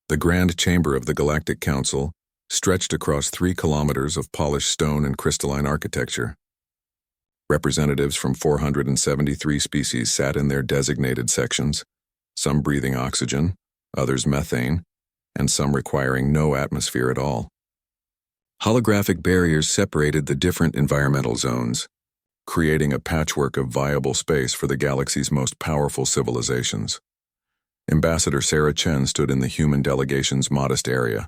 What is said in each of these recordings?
The grand chamber of the Galactic Council stretched across 3 kilometers of polished stone and crystalline architecture. Representatives from 473 species sat in their designated sections, some breathing oxygen, others methane, and some requiring no atmosphere at all. Holographic barriers separated the different environmental zones, creating a patchwork of viable space for the galaxy's most powerful civilizations. Ambassador Sarah Chen stood in the human delegation's modest area,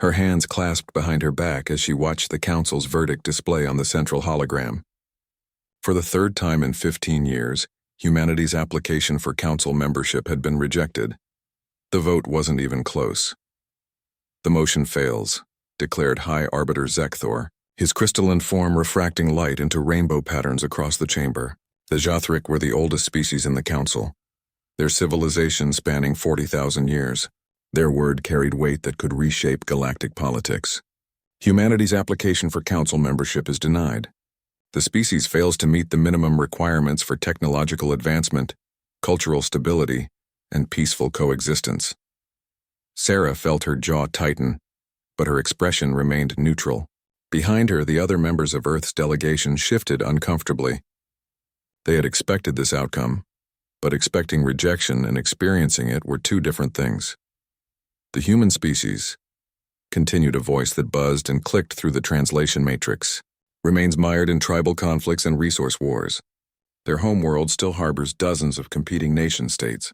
her hands clasped behind her back as she watched the Council's verdict display on the central hologram. For the 3rd time in 15 years, humanity's application for Council membership had been rejected. The vote wasn't even close. "The motion fails," declared High Arbiter Zekthor, his crystalline form refracting light into rainbow patterns across the chamber. The Jothric were the oldest species in the Council, their civilization spanning 40,000 years. Their word carried weight that could reshape galactic politics. Humanity's application for Council membership is denied. The species fails to meet the minimum requirements for technological advancement, cultural stability, and peaceful coexistence. Sarah felt her jaw tighten, but her expression remained neutral. Behind her, the other members of Earth's delegation shifted uncomfortably. They had expected this outcome, but expecting rejection and experiencing it were 2 different things. "The human species," continued a voice that buzzed and clicked through the translation matrix, "remains mired in tribal conflicts and resource wars. Their homeworld still harbors dozens of competing nation-states.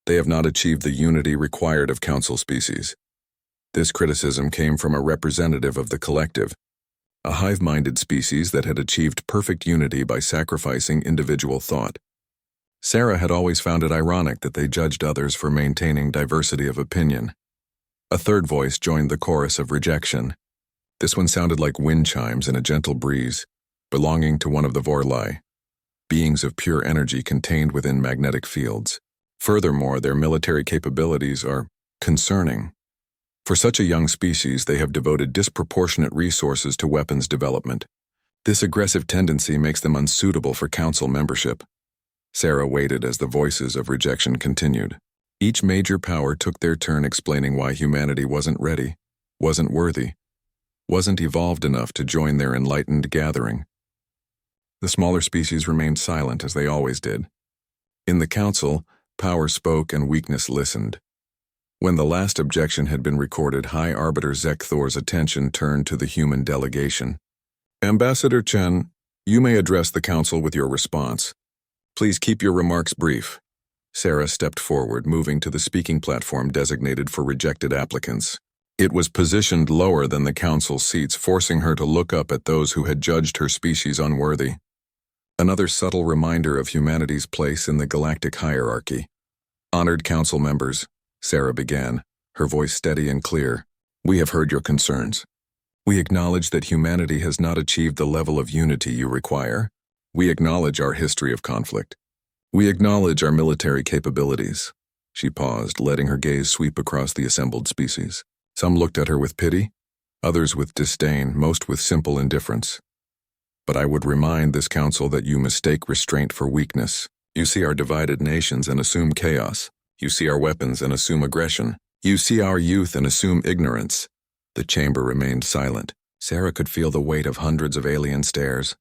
They have not achieved the unity required of Council species." This criticism came from a representative of the collective, a hive-minded species that had achieved perfect unity by sacrificing individual thought. Sarah had always found it ironic that they judged others for maintaining diversity of opinion. A 3rd voice joined the chorus of rejection. This one sounded like wind chimes in a gentle breeze, belonging to one of the Vorlai, beings of pure energy contained within magnetic fields. Furthermore, their military capabilities are concerning. For such a young species, they have devoted disproportionate resources to weapons development. This aggressive tendency makes them unsuitable for Council membership. Sarah waited as the voices of rejection continued. Each major power took their turn explaining why humanity wasn't ready, wasn't worthy, wasn't evolved enough to join their enlightened gathering. The smaller species remained silent as they always did. In the Council, power spoke and weakness listened. When the last objection had been recorded, High Arbiter Zekthor's attention turned to the human delegation. "Ambassador Chen, you may address the Council with your response. Please keep your remarks brief." Sarah stepped forward, moving to the speaking platform designated for rejected applicants. It was positioned lower than the Council seats, forcing her to look up at those who had judged her species unworthy. Another subtle reminder of humanity's place in the galactic hierarchy. "Honored Council members," Sarah began, her voice steady and clear, "we have heard your concerns. We acknowledge that humanity has not achieved the level of unity you require. We acknowledge our history of conflict. We acknowledge our military capabilities." She paused, letting her gaze sweep across the assembled species. Some looked at her with pity, others with disdain, most with simple indifference. "But I would remind this Council that you mistake restraint for weakness. You see our divided nations and assume chaos. You see our weapons and assume aggression. You see our youth and assume ignorance." The chamber remained silent. Sarah could feel the weight of hundreds of alien stares.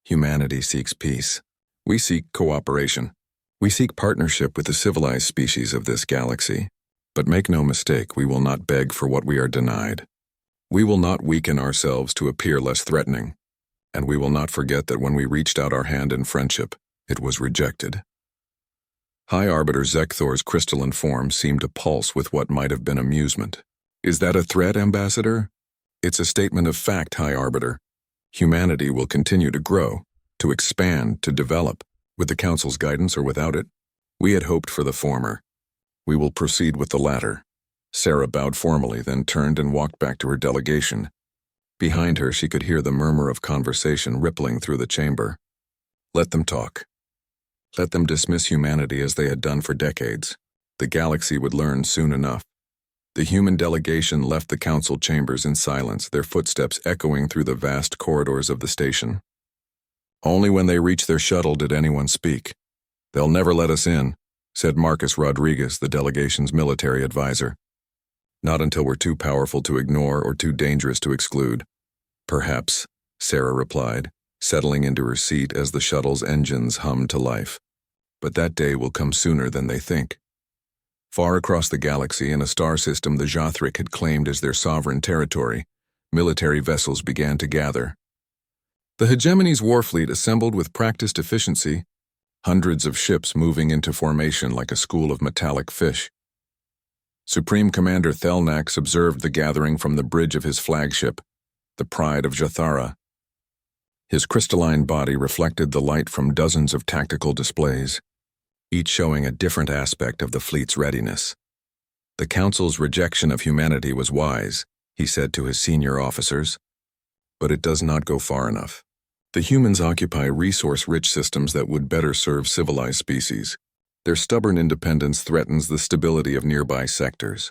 Humanity seeks peace. We seek cooperation. We seek partnership with the civilized species of this galaxy. But make no mistake, we will not beg for what we are denied. We will not weaken ourselves to appear less threatening. And we will not forget that when we reached out our hand in friendship, it was rejected. High Arbiter Zekthor's crystalline form seemed to pulse with what might have been amusement. "Is that a threat, Ambassador?" "It's a statement of fact, High Arbiter. Humanity will continue to grow, to expand, to develop, with the Council's guidance or without it. We had hoped for the former. We will proceed with the latter." Sarah bowed formally, then turned and walked back to her delegation. Behind her, she could hear the murmur of conversation rippling through the chamber. Let them talk. Let them dismiss humanity as they had done for decades. The galaxy would learn soon enough. The human delegation left the council chambers in silence, their footsteps echoing through the vast corridors of the station. Only when they reached their shuttle did anyone speak. "They'll never let us in," said Marcus Rodriguez, the delegation's military advisor. Not until we're too powerful to ignore or too dangerous to exclude. Perhaps, Sarah replied, settling into her seat as the shuttle's engines hummed to life. But that day will come sooner than they think. Far across the galaxy in a star system the Jothric had claimed as their sovereign territory, military vessels began to gather. The hegemony's war fleet assembled with practiced efficiency, hundreds of ships moving into formation like a school of metallic fish. Supreme Commander Thelnax observed the gathering from the bridge of his flagship, the Pride of Jathara. His crystalline body reflected the light from dozens of tactical displays, each showing a different aspect of the fleet's readiness. The Council's rejection of humanity was wise, he said to his senior officers, but it does not go far enough. The humans occupy resource-rich systems that would better serve civilized species. Their stubborn independence threatens the stability of nearby sectors.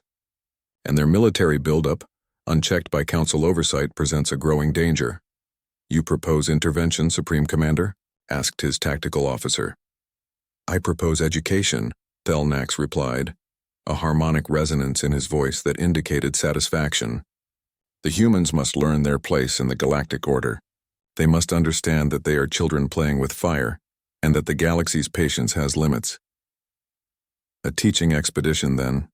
And their military buildup, unchecked by Council oversight, presents a growing danger. You propose intervention, Supreme Commander? Asked his tactical officer. I propose education, Thelnax replied, a harmonic resonance in his voice that indicated satisfaction. The humans must learn their place in the galactic order. They must understand that they are children playing with fire, and that the galaxy's patience has limits. A teaching expedition, then?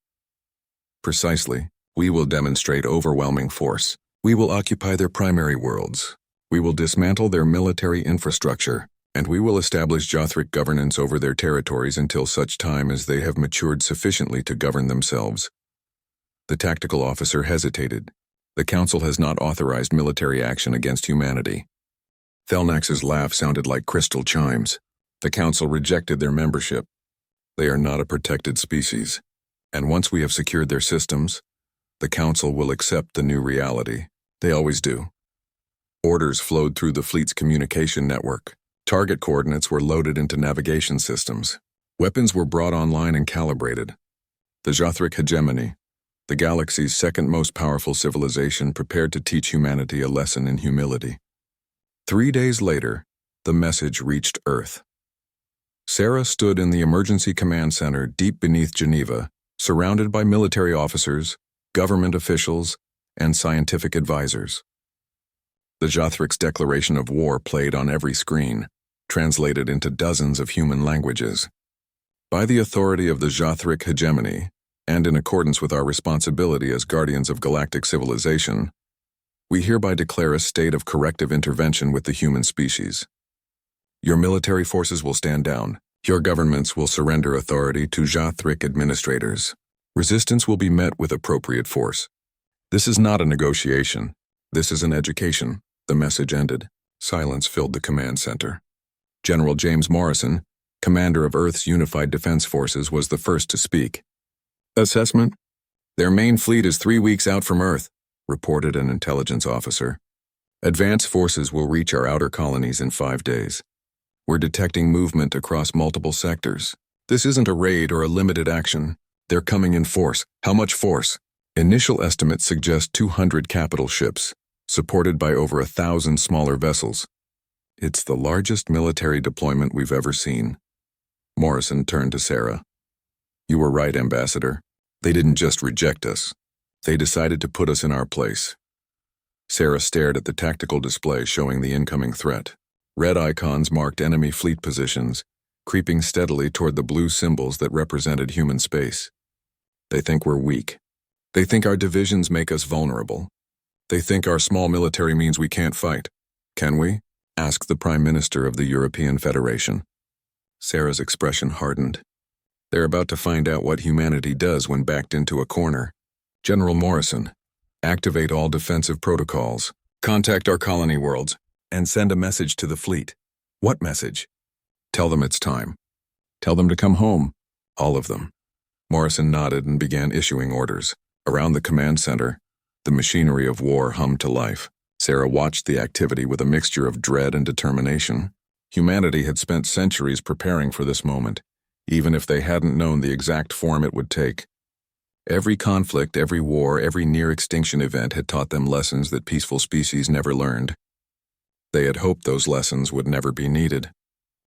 Precisely. We will demonstrate overwhelming force. We will occupy their primary worlds. We will dismantle their military infrastructure, and we will establish Jothric governance over their territories until such time as they have matured sufficiently to govern themselves. The tactical officer hesitated. The Council has not authorized military action against humanity. Thelnax's laugh sounded like crystal chimes. The Council rejected their membership. They are not a protected species, and once we have secured their systems, the Council will accept the new reality. They always do. Orders flowed through the fleet's communication network. Target coordinates were loaded into navigation systems. Weapons were brought online and calibrated. The Jothric hegemony, the galaxy's second most powerful civilization, prepared to teach humanity a lesson in humility. 3 days later, the message reached Earth. Sarah stood in the emergency command center deep beneath Geneva, surrounded by military officers, government officials, and scientific advisors. The Jothric's declaration of war played on every screen, translated into dozens of human languages. By the authority of the Jothric hegemony, and in accordance with our responsibility as guardians of galactic civilization, we hereby declare a state of corrective intervention with the human species. Your military forces will stand down. Your governments will surrender authority to Jothric administrators. Resistance will be met with appropriate force. This is not a negotiation. This is an education. The message ended. Silence filled the command center. General James Morrison, commander of Earth's Unified Defense Forces, was the first to speak. Assessment? Their main fleet is 3 weeks out from Earth, reported an intelligence officer. Advance forces will reach our outer colonies in 5 days. We're detecting movement across multiple sectors. This isn't a raid or a limited action. They're coming in force. How much force? Initial estimates suggest 200 capital ships, supported by over 1,000 smaller vessels. It's the largest military deployment we've ever seen. Morrison turned to Sarah. You were right, Ambassador. They didn't just reject us. They decided to put us in our place. Sarah stared at the tactical display showing the incoming threat. Red icons marked enemy fleet positions, creeping steadily toward the blue symbols that represented human space. They think we're weak. They think our divisions make us vulnerable. They think our small military means we can't fight. Can we? Asked the Prime Minister of the European Federation. Sarah's expression hardened. They're about to find out what humanity does when backed into a corner. General Morrison, activate all defensive protocols. Contact our colony worlds and send a message to the fleet. What message? Tell them it's time. Tell them to come home. All of them. Morrison nodded and began issuing orders. Around the command center, the machinery of war hummed to life. Sarah watched the activity with a mixture of dread and determination. Humanity had spent centuries preparing for this moment, even if they hadn't known the exact form it would take. Every conflict, every war, every near-extinction event had taught them lessons that peaceful species never learned. They had hoped those lessons would never be needed.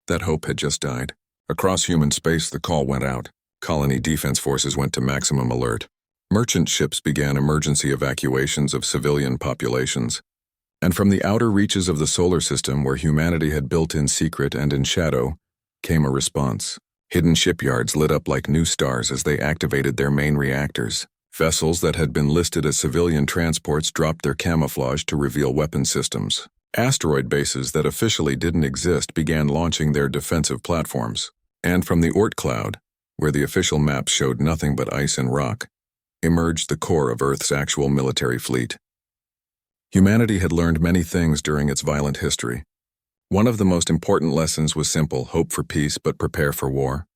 That hope had just died. Across human space, the call went out. Colony defense forces went to maximum alert. Merchant ships began emergency evacuations of civilian populations, and from the outer reaches of the solar system where humanity had built in secret and in shadow, came a response. Hidden shipyards lit up like new stars as they activated their main reactors. Vessels that had been listed as civilian transports dropped their camouflage to reveal weapon systems. Asteroid bases that officially didn't exist began launching their defensive platforms. And from the Oort cloud, where the official maps showed nothing but ice and rock, emerged the core of Earth's actual military fleet. Humanity had learned many things during its violent history. One of the most important lessons was simple: hope for peace but prepare for war.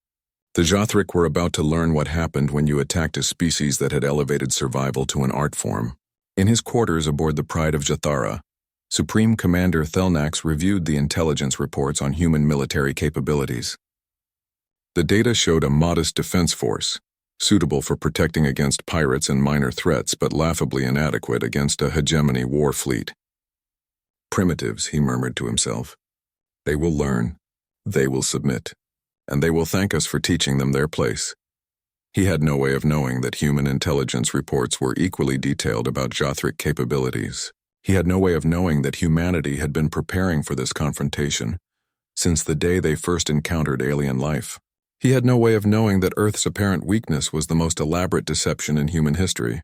The Jothric were about to learn what happened when you attacked a species that had elevated survival to an art form. In his quarters aboard the Pride of Jathara, Supreme Commander Thelnax reviewed the intelligence reports on human military capabilities. The data showed a modest defense force, suitable for protecting against pirates and minor threats but laughably inadequate against a hegemony war fleet. Primitives, he murmured to himself. They will learn, they will submit, and they will thank us for teaching them their place. He had no way of knowing that human intelligence reports were equally detailed about Jothric capabilities. He had no way of knowing that humanity had been preparing for this confrontation since the day they first encountered alien life. He had no way of knowing that Earth's apparent weakness was the most elaborate deception in human history.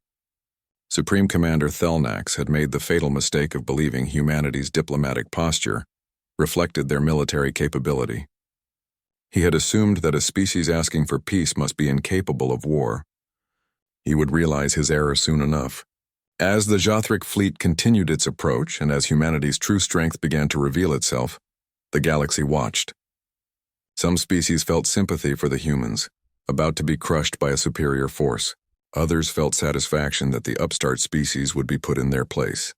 Supreme Commander Thelnax had made the fatal mistake of believing humanity's diplomatic posture reflected their military capability. He had assumed that a species asking for peace must be incapable of war. He would realize his error soon enough. As the Jothric fleet continued its approach and as humanity's true strength began to reveal itself, the galaxy watched. Some species felt sympathy for the humans, about to be crushed by a superior force. Others felt satisfaction that the upstart species would be put in their place.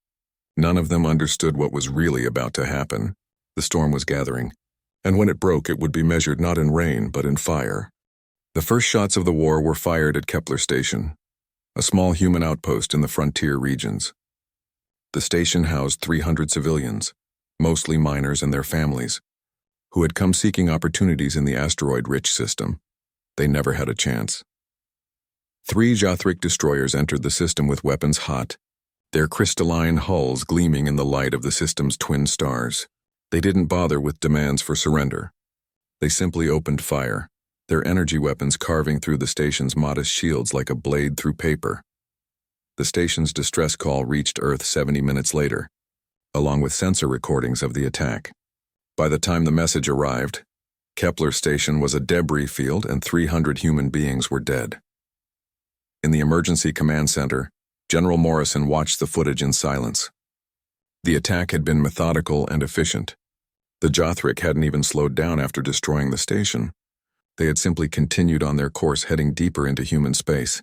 None of them understood what was really about to happen. The storm was gathering, and when it broke, it would be measured not in rain but in fire. The first shots of the war were fired at Kepler Station, a small human outpost in the frontier regions. The station housed 300 civilians, mostly miners and their families, who had come seeking opportunities in the asteroid-rich system. They never had a chance. 3 Jothric destroyers entered the system with weapons hot, their crystalline hulls gleaming in the light of the system's twin stars. They didn't bother with demands for surrender. They simply opened fire, their energy weapons carving through the station's modest shields like a blade through paper. The station's distress call reached Earth 70 minutes later, along with sensor recordings of the attack. By the time the message arrived, Kepler Station was a debris field and 300 human beings were dead. In the emergency command center, General Morrison watched the footage in silence. The attack had been methodical and efficient. The Jothric hadn't even slowed down after destroying the station. They had simply continued on their course heading deeper into human space.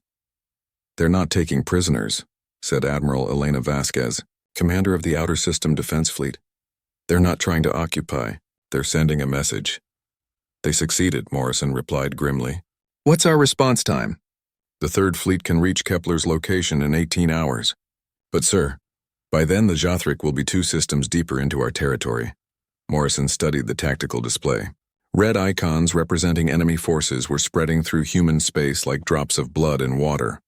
"They're not taking prisoners," said Admiral Elena Vasquez, commander of the Outer System Defense Fleet. "They're not trying to occupy. They're sending a message." "They succeeded," Morrison replied grimly. "What's our response time?" "The Third Fleet can reach Kepler's location in 18 hours. But sir, by then the Jothric will be 2 systems deeper into our territory." Morrison studied the tactical display. Red icons representing enemy forces were spreading through human space like drops of blood in water.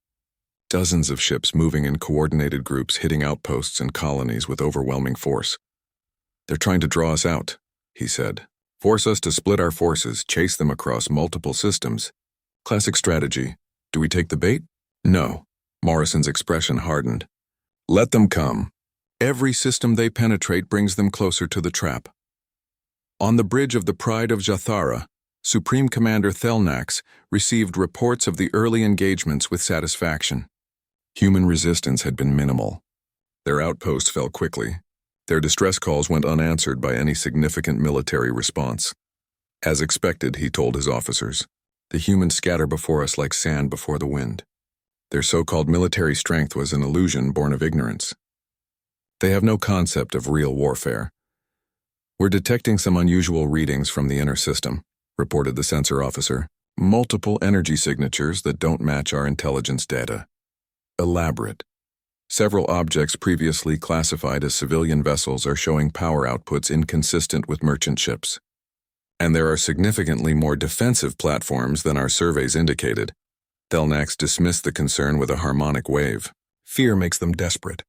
Dozens of ships moving in coordinated groups hitting outposts and colonies with overwhelming force. "They're trying to draw us out," he said. "Force us to split our forces, chase them across multiple systems. Classic strategy. Do we take the bait?" "No." Morrison's expression hardened. "Let them come. Every system they penetrate brings them closer to the trap." On the bridge of the Pride of Jathara, Supreme Commander Thelnax received reports of the early engagements with satisfaction. Human resistance had been minimal. Their outpost fell quickly. Their distress calls went unanswered by any significant military response. As expected, he told his officers, the humans scatter before us like sand before the wind. Their so-called military strength was an illusion born of ignorance. They have no concept of real warfare. "We're detecting some unusual readings from the inner system," reported the sensor officer. "Multiple energy signatures that don't match our intelligence data. Elaborate. Several objects previously classified as civilian vessels are showing power outputs inconsistent with merchant ships. And there are significantly more defensive platforms than our surveys indicated. Thelnax dismissed the concern with a harmonic wave. Fear makes them desperate.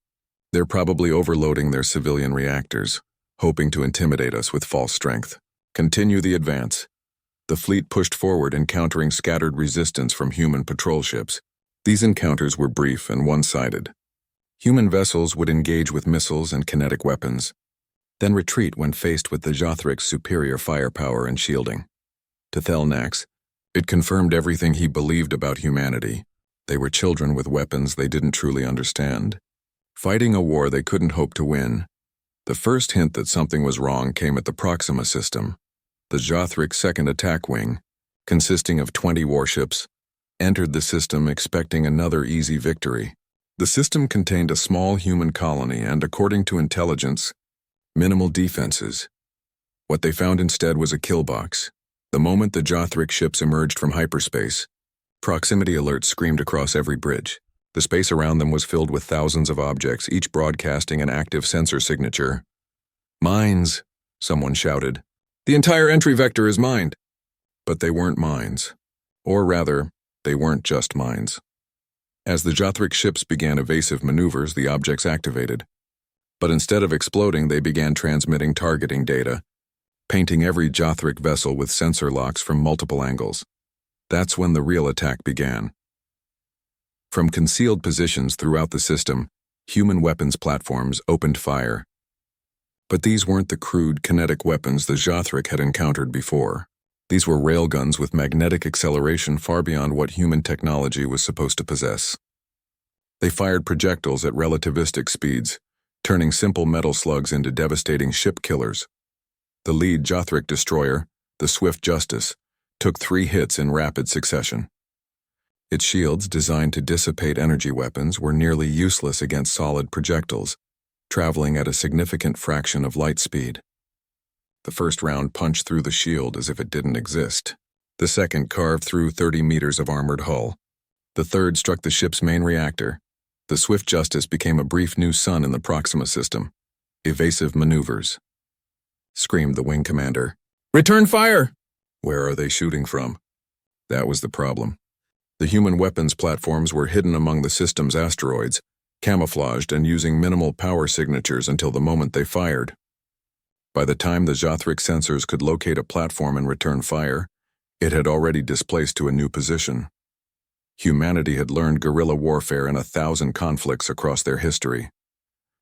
They're probably overloading their civilian reactors, hoping to intimidate us with false strength. Continue the advance. The fleet pushed forward, encountering scattered resistance from human patrol ships. These encounters were brief and one-sided. Human vessels would engage with missiles and kinetic weapons, then retreat when faced with the Jothric's superior firepower and shielding. To Thelnax, it confirmed everything he believed about humanity. They were children with weapons they didn't truly understand, fighting a war they couldn't hope to win. The first hint that something was wrong came at the Proxima system. The Jothric's second attack wing, consisting of 20 warships, entered the system expecting another easy victory. The system contained a small human colony and, according to intelligence, minimal defenses. What they found instead was a kill box. The moment the Jothric ships emerged from hyperspace, proximity alerts screamed across every bridge. The space around them was filled with thousands of objects, each broadcasting an active sensor signature. "Mines," someone shouted. "The entire entry vector is mined." But they weren't mines. Or rather, they weren't just mines. As the Jothric ships began evasive maneuvers, the objects activated. But instead of exploding, they began transmitting targeting data, painting every Jothric vessel with sensor locks from multiple angles. That's when the real attack began. From concealed positions throughout the system, human weapons platforms opened fire. But these weren't the crude, kinetic weapons the Jothric had encountered before. These were railguns with magnetic acceleration far beyond what human technology was supposed to possess. They fired projectiles at relativistic speeds, turning simple metal slugs into devastating ship killers. The lead Jothric destroyer, the Swift Justice, took 3 hits in rapid succession. Its shields, designed to dissipate energy weapons, were nearly useless against solid projectiles, traveling at a significant fraction of light speed. The first round punched through the shield as if it didn't exist. The second carved through 30 meters of armored hull. The third struck the ship's main reactor. The Swift Justice became a brief new sun in the Proxima system. Evasive maneuvers. Screamed the wing commander. "Return fire!" Where are they shooting from? That was the problem. The human weapons platforms were hidden among the system's asteroids, camouflaged and using minimal power signatures until the moment they fired. By the time the Jothric sensors could locate a platform and return fire, it had already displaced to a new position. Humanity had learned guerrilla warfare in 1,000 conflicts across their history.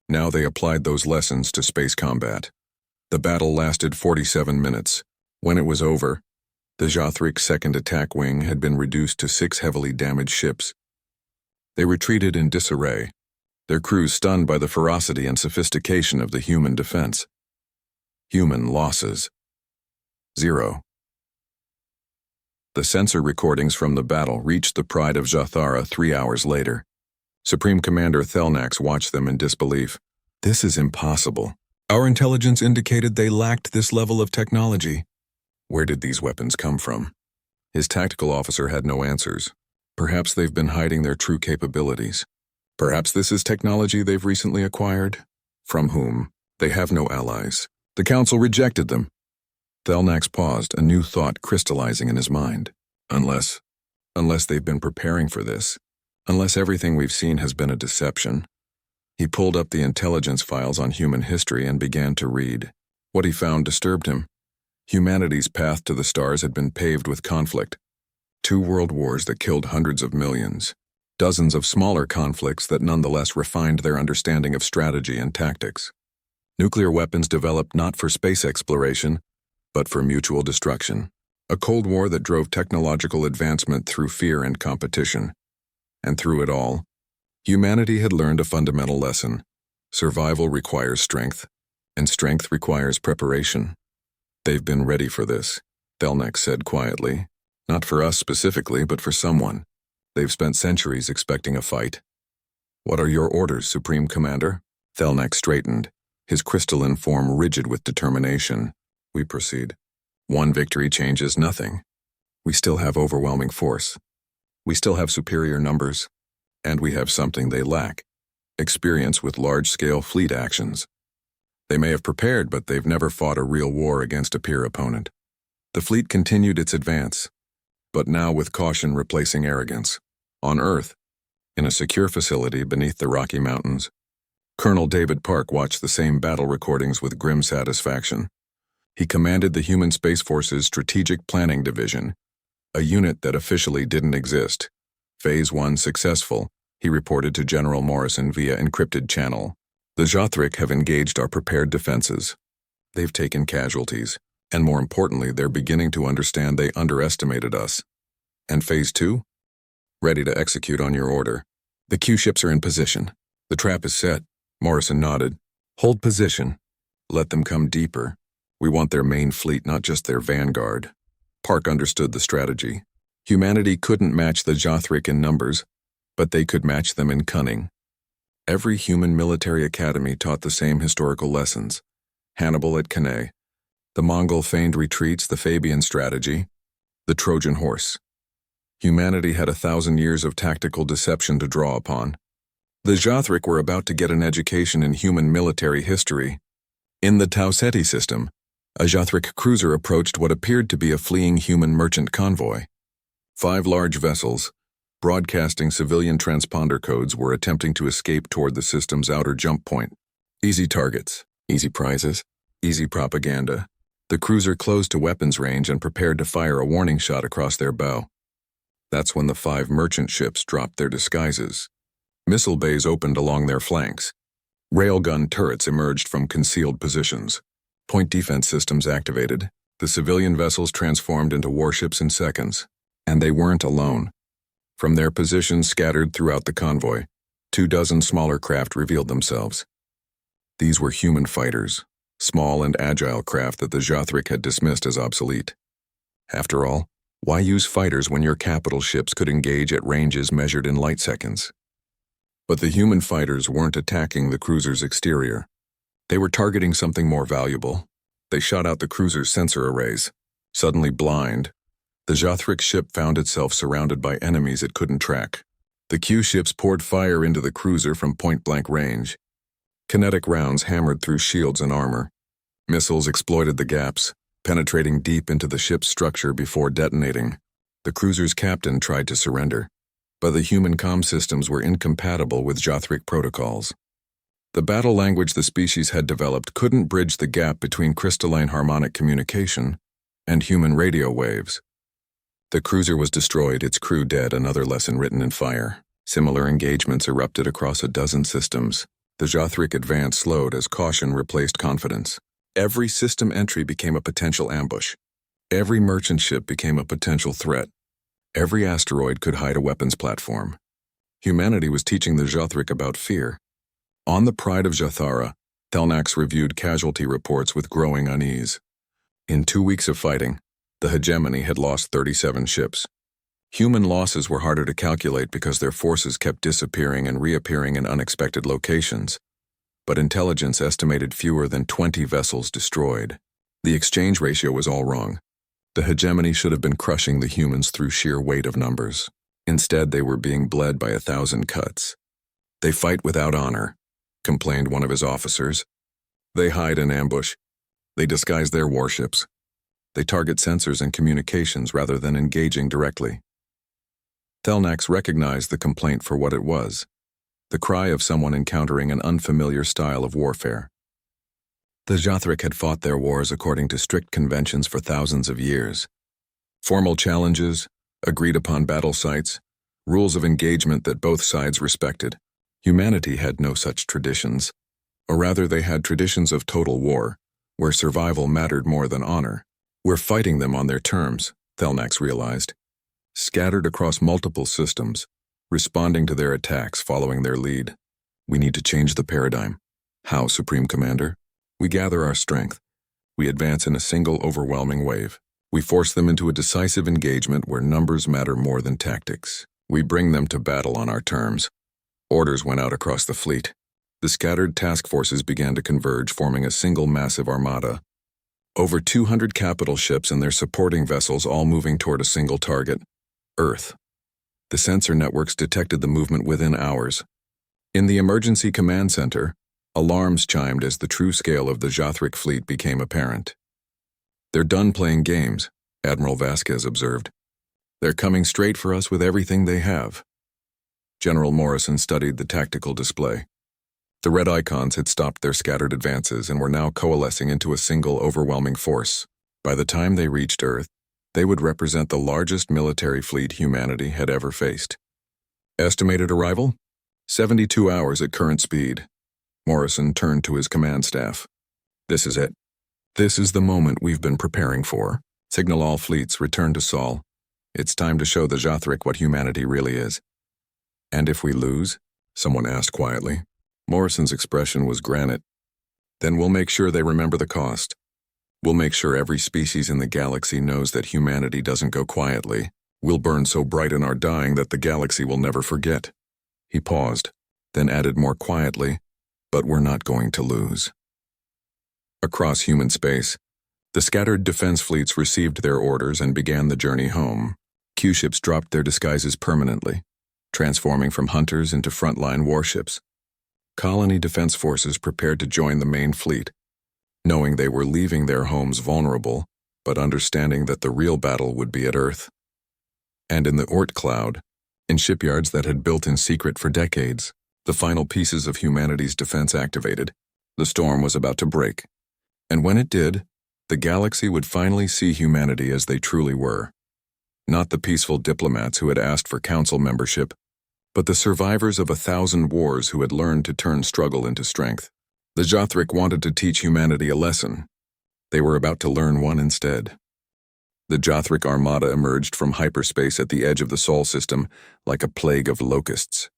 Now they applied those lessons to space combat. The battle lasted 47 minutes. When it was over, the Jothric's second attack wing had been reduced to 6 heavily damaged ships. They retreated in disarray, their crews stunned by the ferocity and sophistication of the human defense. Human losses. 0. The sensor recordings from the battle reached the Pride of Zathara 3 hours later. Supreme Commander Thelnax watched them in disbelief. "This is impossible. Our intelligence indicated they lacked this level of technology. Where did these weapons come from?" His tactical officer had no answers. Perhaps they've been hiding their true capabilities. Perhaps this is technology they've recently acquired. From whom? They have no allies. The Council rejected them. Thelnax paused, a new thought crystallizing in his mind. Unless they've been preparing for this. Unless everything we've seen has been a deception. He pulled up the intelligence files on human history and began to read. What he found disturbed him. Humanity's path to the stars had been paved with conflict. 2 world wars that killed hundreds of millions. Dozens of smaller conflicts that nonetheless refined their understanding of strategy and tactics. Nuclear weapons developed not for space exploration, but for mutual destruction. A Cold War that drove technological advancement through fear and competition. And through it all, humanity had learned a fundamental lesson. Survival requires strength, and strength requires preparation. They've been ready for this, Thelnax said quietly. Not for us specifically, but for someone. They've spent centuries expecting a fight. What are your orders, Supreme Commander? Thelnax straightened, his crystalline form rigid with determination. We proceed. One victory changes nothing. We still have overwhelming force. We still have superior numbers. And we have something they lack. Experience with large-scale fleet actions. They may have prepared, but they've never fought a real war against a peer opponent. The fleet continued its advance, but now with caution replacing arrogance. On Earth, in a secure facility beneath the Rocky Mountains, Colonel David Park watched the same battle recordings with grim satisfaction. He commanded the Human Space Force's Strategic Planning Division, a unit that officially didn't exist. Phase 1 successful, he reported to General Morrison via encrypted channel. The Jothric have engaged our prepared defenses. They've taken casualties, and more importantly, they're beginning to understand they underestimated us. And Phase 2? Ready to execute on your order. The Q ships are in position. The trap is set. Morrison nodded. Hold position. Let them come deeper. We want their main fleet, not just their vanguard. Park understood the strategy. Humanity couldn't match the Jothric in numbers, but they could match them in cunning. Every human military academy taught the same historical lessons. Hannibal at Cannae, the Mongol feigned retreats, the Fabian strategy, the Trojan horse. Humanity had 1,000 years of tactical deception to draw upon. The Jothric were about to get an education in human military history. In the Tau Ceti system, a Jothric cruiser approached what appeared to be a fleeing human merchant convoy. 5 large vessels, broadcasting civilian transponder codes, were attempting to escape toward the system's outer jump point. Easy targets, easy prizes, easy propaganda. The cruiser closed to weapons range and prepared to fire a warning shot across their bow. That's when the 5 merchant ships dropped their disguises. Missile bays opened along their flanks. Railgun turrets emerged from concealed positions. Point defense systems activated. The civilian vessels transformed into warships in seconds. And they weren't alone. From their positions scattered throughout the convoy, 24 smaller craft revealed themselves. These were human fighters, small and agile craft that the Jothric had dismissed as obsolete. After all, why use fighters when your capital ships could engage at ranges measured in light seconds? But the human fighters weren't attacking the cruiser's exterior. They were targeting something more valuable. They shot out the cruiser's sensor arrays. Suddenly blind, the Jothric ship found itself surrounded by enemies it couldn't track. The Q ships poured fire into the cruiser from point-blank range. Kinetic rounds hammered through shields and armor. Missiles exploited the gaps, penetrating deep into the ship's structure before detonating. The cruiser's captain tried to surrender, but the human comm systems were incompatible with Jothric protocols. The battle language the species had developed couldn't bridge the gap between crystalline harmonic communication and human radio waves. The cruiser was destroyed, its crew dead, another lesson written in fire. Similar engagements erupted across a dozen systems. The Jothric advance slowed as caution replaced confidence. Every system entry became a potential ambush. Every merchant ship became a potential threat. Every asteroid could hide a weapons platform. Humanity was teaching the Jothric about fear. On the Pride of Jathara, Thelnax reviewed casualty reports with growing unease. In 2 weeks of fighting, the hegemony had lost 37 ships. Human losses were harder to calculate because their forces kept disappearing and reappearing in unexpected locations. But intelligence estimated fewer than 20 vessels destroyed. The exchange ratio was all wrong. The hegemony should have been crushing the humans through sheer weight of numbers. Instead, they were being bled by 1,000 cuts. They fight without honor, complained one of his officers. They hide in ambush. They disguise their warships. They target sensors and communications rather than engaging directly. Thelnax recognized the complaint for what it was, the cry of someone encountering an unfamiliar style of warfare. The Jothric had fought their wars according to strict conventions for thousands of years. Formal challenges, agreed-upon battle sites, rules of engagement that both sides respected. Humanity had no such traditions, or rather they had traditions of total war, where survival mattered more than honor. We're fighting them on their terms, Thelnax realized. Scattered across multiple systems, responding to their attacks following their lead. We need to change the paradigm. How, Supreme Commander? We gather our strength. We advance in a single overwhelming wave. We force them into a decisive engagement where numbers matter more than tactics. We bring them to battle on our terms. Orders went out across the fleet. The scattered task forces began to converge, forming a single massive armada. Over 200 capital ships and their supporting vessels all moving toward a single target, Earth. The sensor networks detected the movement within hours. In the emergency command center, alarms chimed as the true scale of the Jothric fleet became apparent. They're done playing games, Admiral Vasquez observed. They're coming straight for us with everything they have. General Morrison studied the tactical display. The red icons had stopped their scattered advances and were now coalescing into a single overwhelming force. By the time they reached Earth, they would represent the largest military fleet humanity had ever faced. Estimated arrival? 72 hours at current speed. Morrison turned to his command staff. This is it. This is the moment we've been preparing for. Signal all fleets, return to Sol. It's time to show the Jothric what humanity really is. And if we lose? Someone asked quietly. Morrison's expression was granite. Then we'll make sure they remember the cost. We'll make sure every species in the galaxy knows that humanity doesn't go quietly. We'll burn so bright in our dying that the galaxy will never forget. He paused, then added more quietly, but we're not going to lose. Across human space, the scattered defense fleets received their orders and began the journey home. Q-ships dropped their disguises permanently, transforming from hunters into frontline warships. Colony defense forces prepared to join the main fleet, knowing they were leaving their homes vulnerable, but understanding that the real battle would be at Earth. And in the Oort cloud, in shipyards that had built in secret for decades, the final pieces of humanity's defense activated. The storm was about to break. And when it did, the galaxy would finally see humanity as they truly were. Not the peaceful diplomats who had asked for council membership, but the survivors of 1,000 wars who had learned to turn struggle into strength. The Jothric wanted to teach humanity a lesson. They were about to learn one instead. The Jothric armada emerged from hyperspace at the edge of the Sol system like a plague of locusts.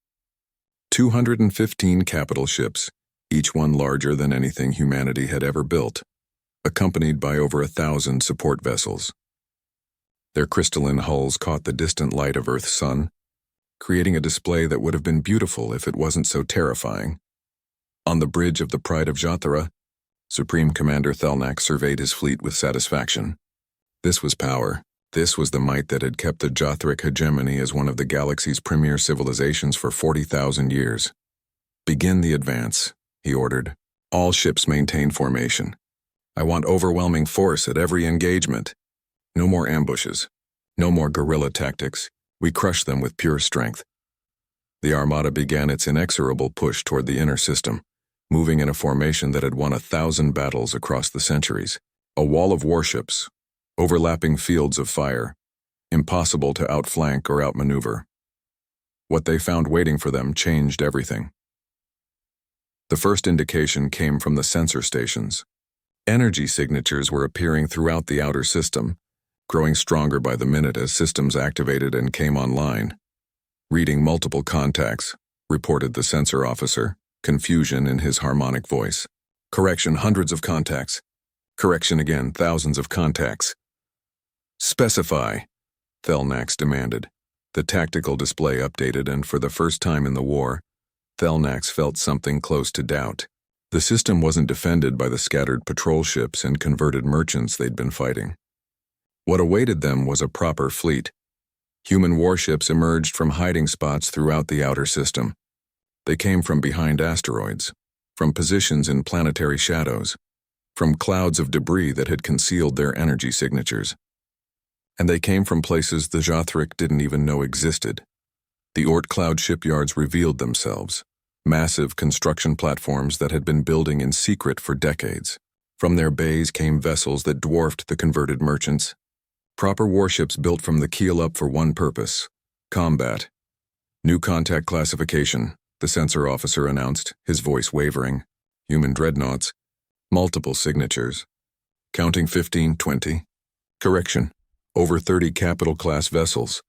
215 capital ships, each one larger than anything humanity had ever built, accompanied by over 1,000 support vessels. Their crystalline hulls caught the distant light of Earth's sun, creating a display that would have been beautiful if it wasn't so terrifying. On the bridge of the Pride of Jothara, Supreme Commander Thelnak surveyed his fleet with satisfaction. This was power. This was the might that had kept the Jothric hegemony as one of the galaxy's premier civilizations for 40,000 years. Begin the advance, he ordered. All ships maintain formation. I want overwhelming force at every engagement. No more ambushes. No more guerrilla tactics. We crush them with pure strength. The Armada began its inexorable push toward the inner system, moving in a formation that had won 1,000 battles across the centuries. A wall of warships, overlapping fields of fire, impossible to outflank or outmaneuver. What they found waiting for them changed everything. The first indication came from the sensor stations. Energy signatures were appearing throughout the outer system, growing stronger by the minute as systems activated and came online. Reading multiple contacts, reported the sensor officer, confusion in his harmonic voice. Correction, hundreds of contacts. Correction again, thousands of contacts. Specify, Thelnax demanded. The tactical display updated, and for the first time in the war, Thelnax felt something close to doubt. The system wasn't defended by the scattered patrol ships and converted merchants they'd been fighting. What awaited them was a proper fleet. Human warships emerged from hiding spots throughout the outer system. They came from behind asteroids, from positions in planetary shadows, from clouds of debris that had concealed their energy signatures. And they came from places the Jothric didn't even know existed. The Oort cloud shipyards revealed themselves, massive construction platforms that had been building in secret for decades. From their bays came vessels that dwarfed the converted merchants. Proper warships built from the keel up for one purpose: combat. New contact classification, the sensor officer announced, his voice wavering. Human dreadnoughts. Multiple signatures. Counting 15, 20. Correction. Over 30 capital-class vessels.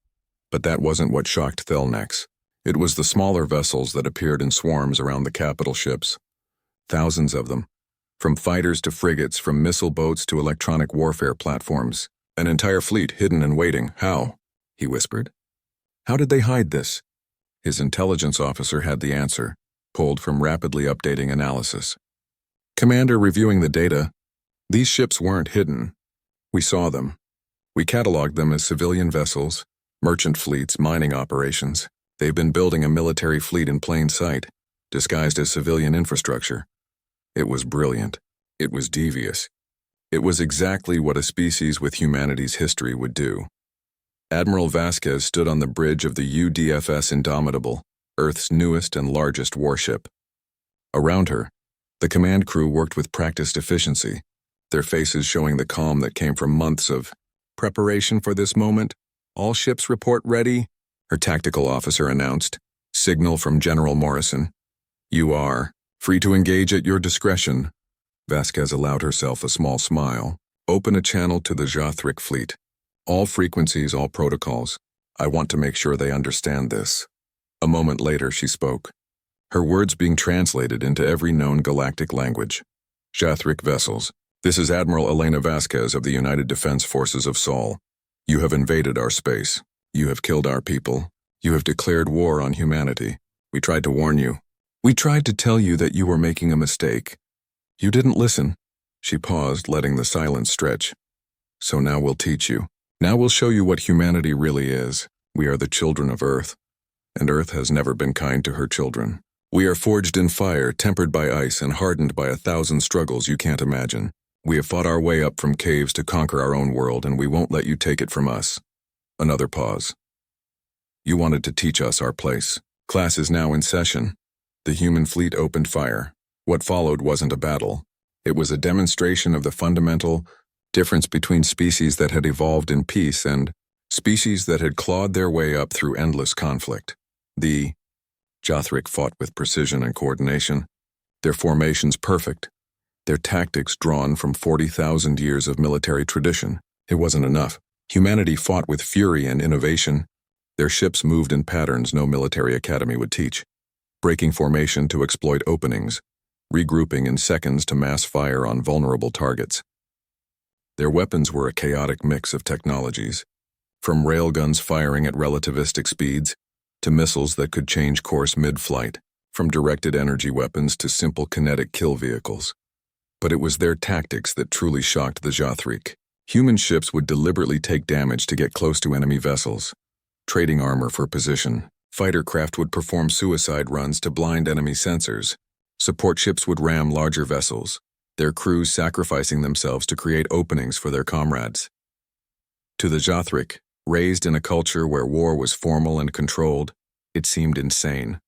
But that wasn't what shocked Thelnax. It was the smaller vessels that appeared in swarms around the capital ships. Thousands of them. From fighters to frigates, from missile boats to electronic warfare platforms. An entire fleet hidden and waiting. How? He whispered. How did they hide this? His intelligence officer had the answer, pulled from rapidly updating analysis. Commander, reviewing the data. These ships weren't hidden. We saw them. We cataloged them as civilian vessels, merchant fleets, mining operations. They've been building a military fleet in plain sight, disguised as civilian infrastructure. It was brilliant. It was devious. It was exactly what a species with humanity's history would do. Admiral Vasquez stood on the bridge of the UDFS Indomitable, Earth's newest and largest warship. Around her, the command crew worked with practiced efficiency, their faces showing the calm that came from months of preparation for this moment. All ships report ready, her tactical officer announced. Signal from General Morrison. You are free to engage at your discretion. Vasquez allowed herself a small smile. Open a channel to the Jothric fleet. All frequencies, all protocols. I want to make sure they understand this. A moment later, she spoke, her words being translated into every known galactic language. Jothric vessels. This is Admiral Elena Vasquez of the United Defense Forces of Sol. You have invaded our space. You have killed our people. You have declared war on humanity. We tried to warn you. We tried to tell you that you were making a mistake. You didn't listen. She paused, letting the silence stretch. So now we'll teach you. Now we'll show you what humanity really is. We are the children of Earth, and Earth has never been kind to her children. We are forged in fire, tempered by ice, and hardened by 1,000 struggles you can't imagine. We have fought our way up from caves to conquer our own world, and we won't let you take it from us. Another pause. You wanted to teach us our place. Class is now in session. The human fleet opened fire. What followed wasn't a battle. It was a demonstration of the fundamental difference between species that had evolved in peace and species that had clawed their way up through endless conflict. The Jothric fought with precision and coordination, their formations perfect, their tactics drawn from 40,000 years of military tradition. It wasn't enough. Humanity fought with fury and innovation. Their ships moved in patterns no military academy would teach, breaking formation to exploit openings, regrouping in seconds to mass fire on vulnerable targets. Their weapons were a chaotic mix of technologies, from railguns firing at relativistic speeds to missiles that could change course mid-flight, from directed energy weapons to simple kinetic kill vehicles. But it was their tactics that truly shocked the Jothric. Human ships would deliberately take damage to get close to enemy vessels, trading armor for position. Fighter craft would perform suicide runs to blind enemy sensors. Support ships would ram larger vessels, their crews sacrificing themselves to create openings for their comrades. To the Jothric, raised in a culture where war was formal and controlled, it seemed insane.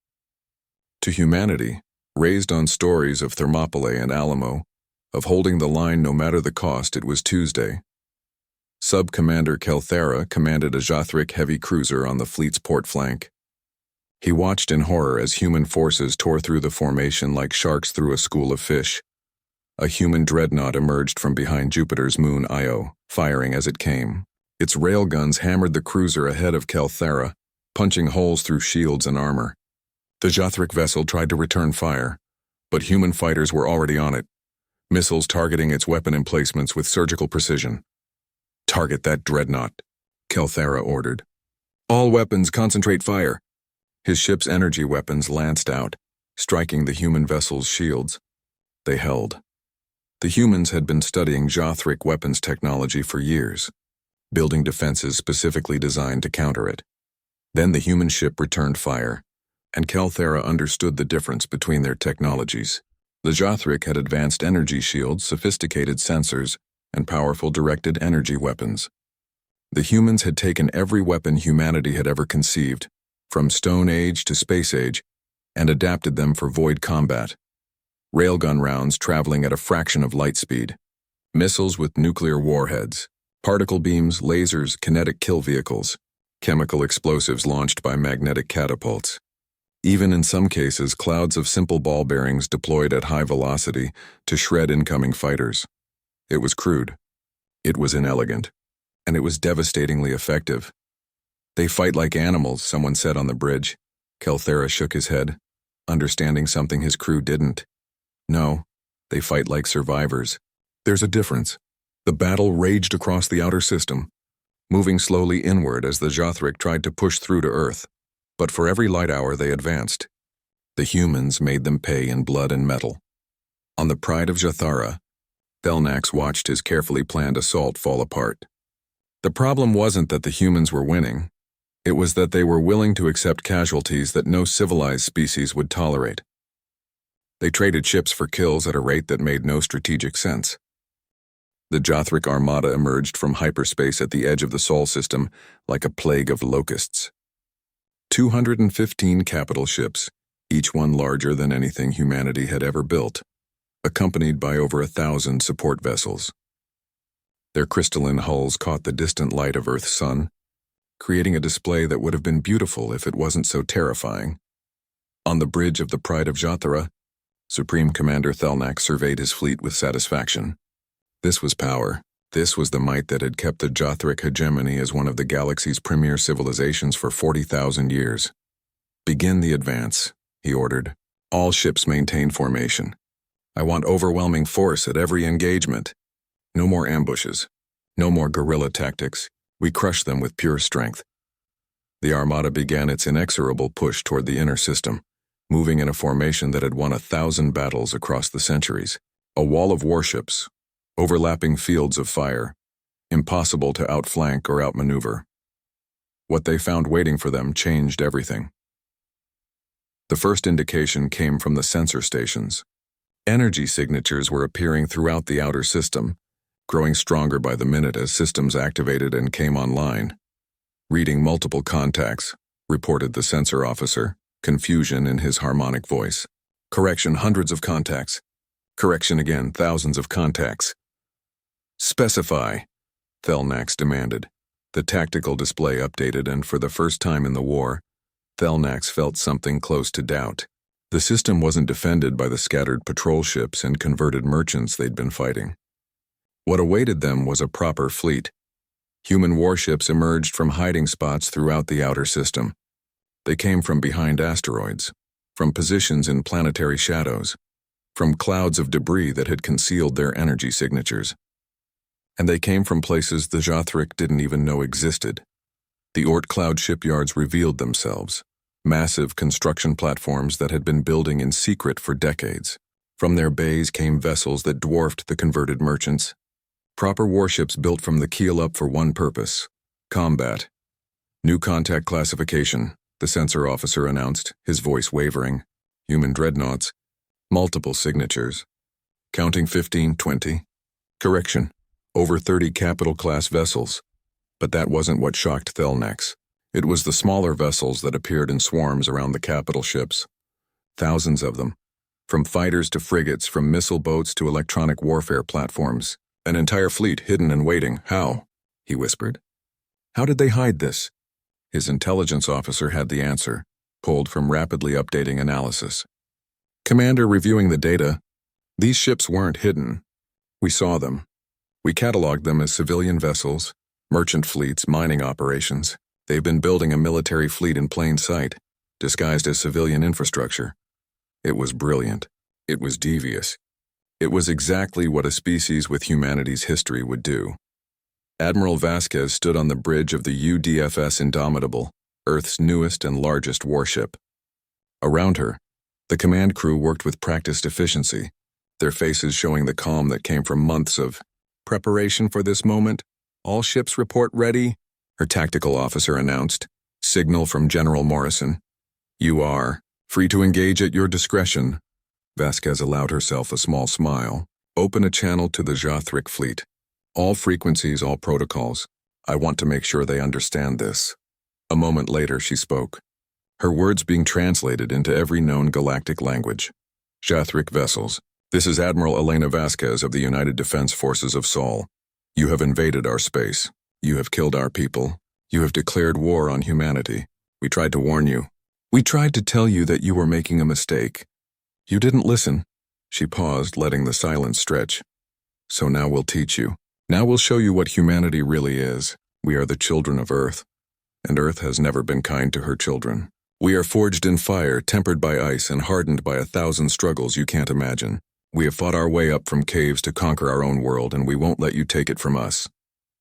To humanity, raised on stories of Thermopylae and Alamo, of holding the line no matter the cost, it was Tuesday. Sub-Commander Kelthera commanded a Jothric heavy cruiser on the fleet's port flank. He watched in horror as human forces tore through the formation like sharks through a school of fish. A human dreadnought emerged from behind Jupiter's moon Io, firing as it came. Its railguns hammered the cruiser ahead of Kelthera, punching holes through shields and armor. The Jothric vessel tried to return fire, but human fighters were already on it, missiles targeting its weapon emplacements with surgical precision. Target that dreadnought, Kelthera ordered. All weapons concentrate fire. His ship's energy weapons lanced out, striking the human vessel's shields. They held. The humans had been studying Jothric weapons technology for years, building defenses specifically designed to counter it. Then the human ship returned fire, and Kelthera understood the difference between their technologies. The Jothric had advanced energy shields, sophisticated sensors, and powerful directed energy weapons. The humans had taken every weapon humanity had ever conceived, from Stone Age to Space Age, and adapted them for void combat. Railgun rounds traveling at a fraction of light speed, missiles with nuclear warheads, particle beams, lasers, kinetic kill vehicles, chemical explosives launched by magnetic catapults. Even in some cases, clouds of simple ball bearings deployed at high velocity to shred incoming fighters. It was crude. It was inelegant. And it was devastatingly effective. They fight like animals, someone said on the bridge. Kelthera shook his head, understanding something his crew didn't. No, they fight like survivors. There's a difference. The battle raged across the outer system, moving slowly inward as the Jothric tried to push through to Earth. But for every light hour they advanced, the humans made them pay in blood and metal. On the Pride of Jathara, Belnax watched his carefully planned assault fall apart. The problem wasn't that the humans were winning. It was that they were willing to accept casualties that no civilized species would tolerate. They traded ships for kills at a rate that made no strategic sense. The Jothric armada emerged from hyperspace at the edge of the Sol system like a plague of locusts. 215 capital ships, each one larger than anything humanity had ever built, accompanied by over 1,000 support vessels. Their crystalline hulls caught the distant light of Earth's sun, creating a display that would have been beautiful if it wasn't so terrifying. On the bridge of the Pride of Jathara, Supreme Commander Thelnak surveyed his fleet with satisfaction. This was power. This was the might that had kept the Jothric hegemony as one of the galaxy's premier civilizations for 40,000 years. "Begin the advance," he ordered. "All ships maintain formation. I want overwhelming force at every engagement. No more ambushes. No more guerrilla tactics. We crush them with pure strength." The Armada began its inexorable push toward the inner system, moving in a formation that had won 1,000 battles across the centuries. A wall of warships, overlapping fields of fire, impossible to outflank or outmaneuver. What they found waiting for them changed everything. The first indication came from the sensor stations. Energy signatures were appearing throughout the outer system, growing stronger by the minute as systems activated and came online. "Reading multiple contacts," reported the sensor officer, confusion in his harmonic voice. "Correction, hundreds of contacts. Correction again, thousands of contacts." "Specify," Thelnax demanded. The tactical display updated, and for the first time in the war, Thelnax felt something close to doubt. The system wasn't defended by the scattered patrol ships and converted merchants they'd been fighting. What awaited them was a proper fleet. Human warships emerged from hiding spots throughout the outer system. They came from behind asteroids, from positions in planetary shadows, from clouds of debris that had concealed their energy signatures. And they came from places the Jothric didn't even know existed. The Oort Cloud shipyards revealed themselves, massive construction platforms that had been building in secret for decades. From their bays came vessels that dwarfed the converted merchants. Proper warships built from the keel up for one purpose: combat. "New contact classification," the sensor officer announced, his voice wavering. "Human dreadnoughts. Multiple signatures. Counting 15, 20. Correction. Over 30 capital-class vessels." But that wasn't what shocked Thelnax. It was the smaller vessels that appeared in swarms around the capital ships. Thousands of them. From fighters to frigates, from missile boats to electronic warfare platforms. An entire fleet hidden and waiting. "How?" he whispered. "How did they hide this?" His intelligence officer had the answer, pulled from rapidly updating analysis. "Commander, reviewing the data, these ships weren't hidden. We saw them. We cataloged them as civilian vessels, merchant fleets, mining operations. They've been building a military fleet in plain sight, disguised as civilian infrastructure." It was brilliant. It was devious. It was exactly what a species with humanity's history would do. Admiral Vasquez stood on the bridge of the UDFS Indomitable, Earth's newest and largest warship. Around her, the command crew worked with practiced efficiency, their faces showing the calm that came from months of preparation for this moment. "All ships report ready," her tactical officer announced. "Signal from General Morrison. You are free to engage at your discretion." Vasquez allowed herself a small smile. "Open a channel to the Jothric fleet. All frequencies, all protocols. I want to make sure they understand this." A moment later, she spoke, her words being translated into every known galactic language. "Jothric vessels, this is Admiral Elena Vasquez of the United Defense Forces of Sol. You have invaded our space. You have killed our people. You have declared war on humanity. We tried to warn you. We tried to tell you that you were making a mistake. You didn't listen." She paused, letting the silence stretch. "So now we'll teach you. Now we'll show you what humanity really is. We are the children of Earth, and Earth has never been kind to her children. We are forged in fire, tempered by ice, and hardened by 1,000 struggles you can't imagine. We have fought our way up from caves to conquer our own world, and we won't let you take it from us."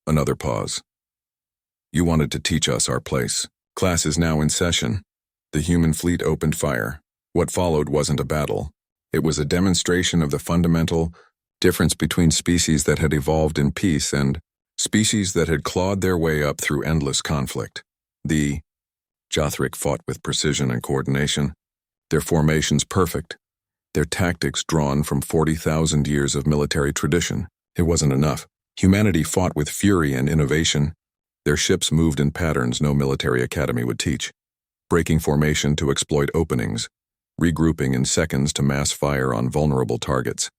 Another pause. "You wanted to teach us our place. Class is now in session." The human fleet opened fire. What followed wasn't a battle. It was a demonstration of the fundamental difference between species that had evolved in peace and species that had clawed their way up through endless conflict. The Jothric fought with precision and coordination, their formations perfect, their tactics drawn from 40,000 years of military tradition. It wasn't enough. Humanity fought with fury and innovation. Their ships moved in patterns no military academy would teach. breaking formation to exploit openings, regrouping in seconds to mass fire on vulnerable targets.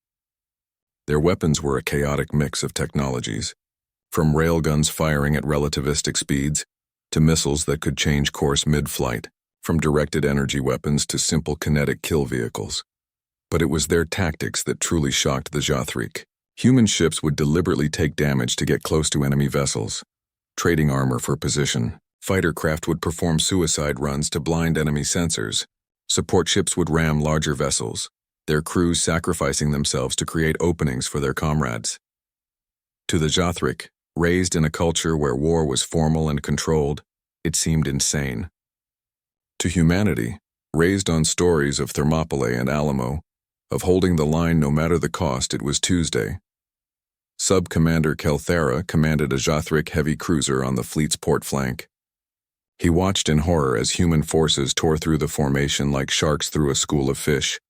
Their weapons were a chaotic mix of technologies, from railguns firing at relativistic speeds to missiles that could change course mid-flight, from directed energy weapons to simple kinetic kill vehicles. But it was their tactics that truly shocked the Jothric. Human ships would deliberately take damage to get close to enemy vessels, trading armor for position. Fighter craft would perform suicide runs to blind enemy sensors. Support ships would ram larger vessels, their crews sacrificing themselves to create openings for their comrades. To the Jothric, raised in a culture where war was formal and controlled, it seemed insane. To humanity, raised on stories of Thermopylae and Alamo, of holding the line no matter the cost, it was Tuesday. Sub-Commander Kelthera commanded a Jothric heavy cruiser on the fleet's port flank. He watched in horror as human forces tore through the formation like sharks through a school of fish.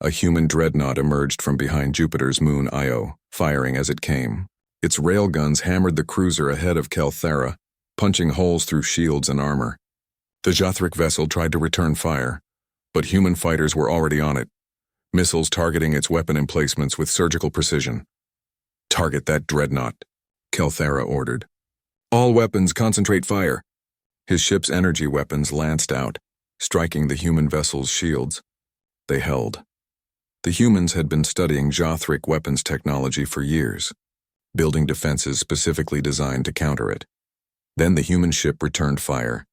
A human dreadnought emerged from behind Jupiter's moon Io, firing as it came. Its railguns hammered the cruiser ahead of Kelthera, punching holes through shields and armor. The Jothric vessel tried to return fire, but human fighters were already on it, missiles targeting its weapon emplacements with surgical precision. "Target that dreadnought," Kelthera ordered. "All weapons concentrate fire." His ship's energy weapons lanced out, striking the human vessel's shields. They held. The humans had been studying Jothric weapons technology for years, building defenses specifically designed to counter it. Then the human ship returned fire,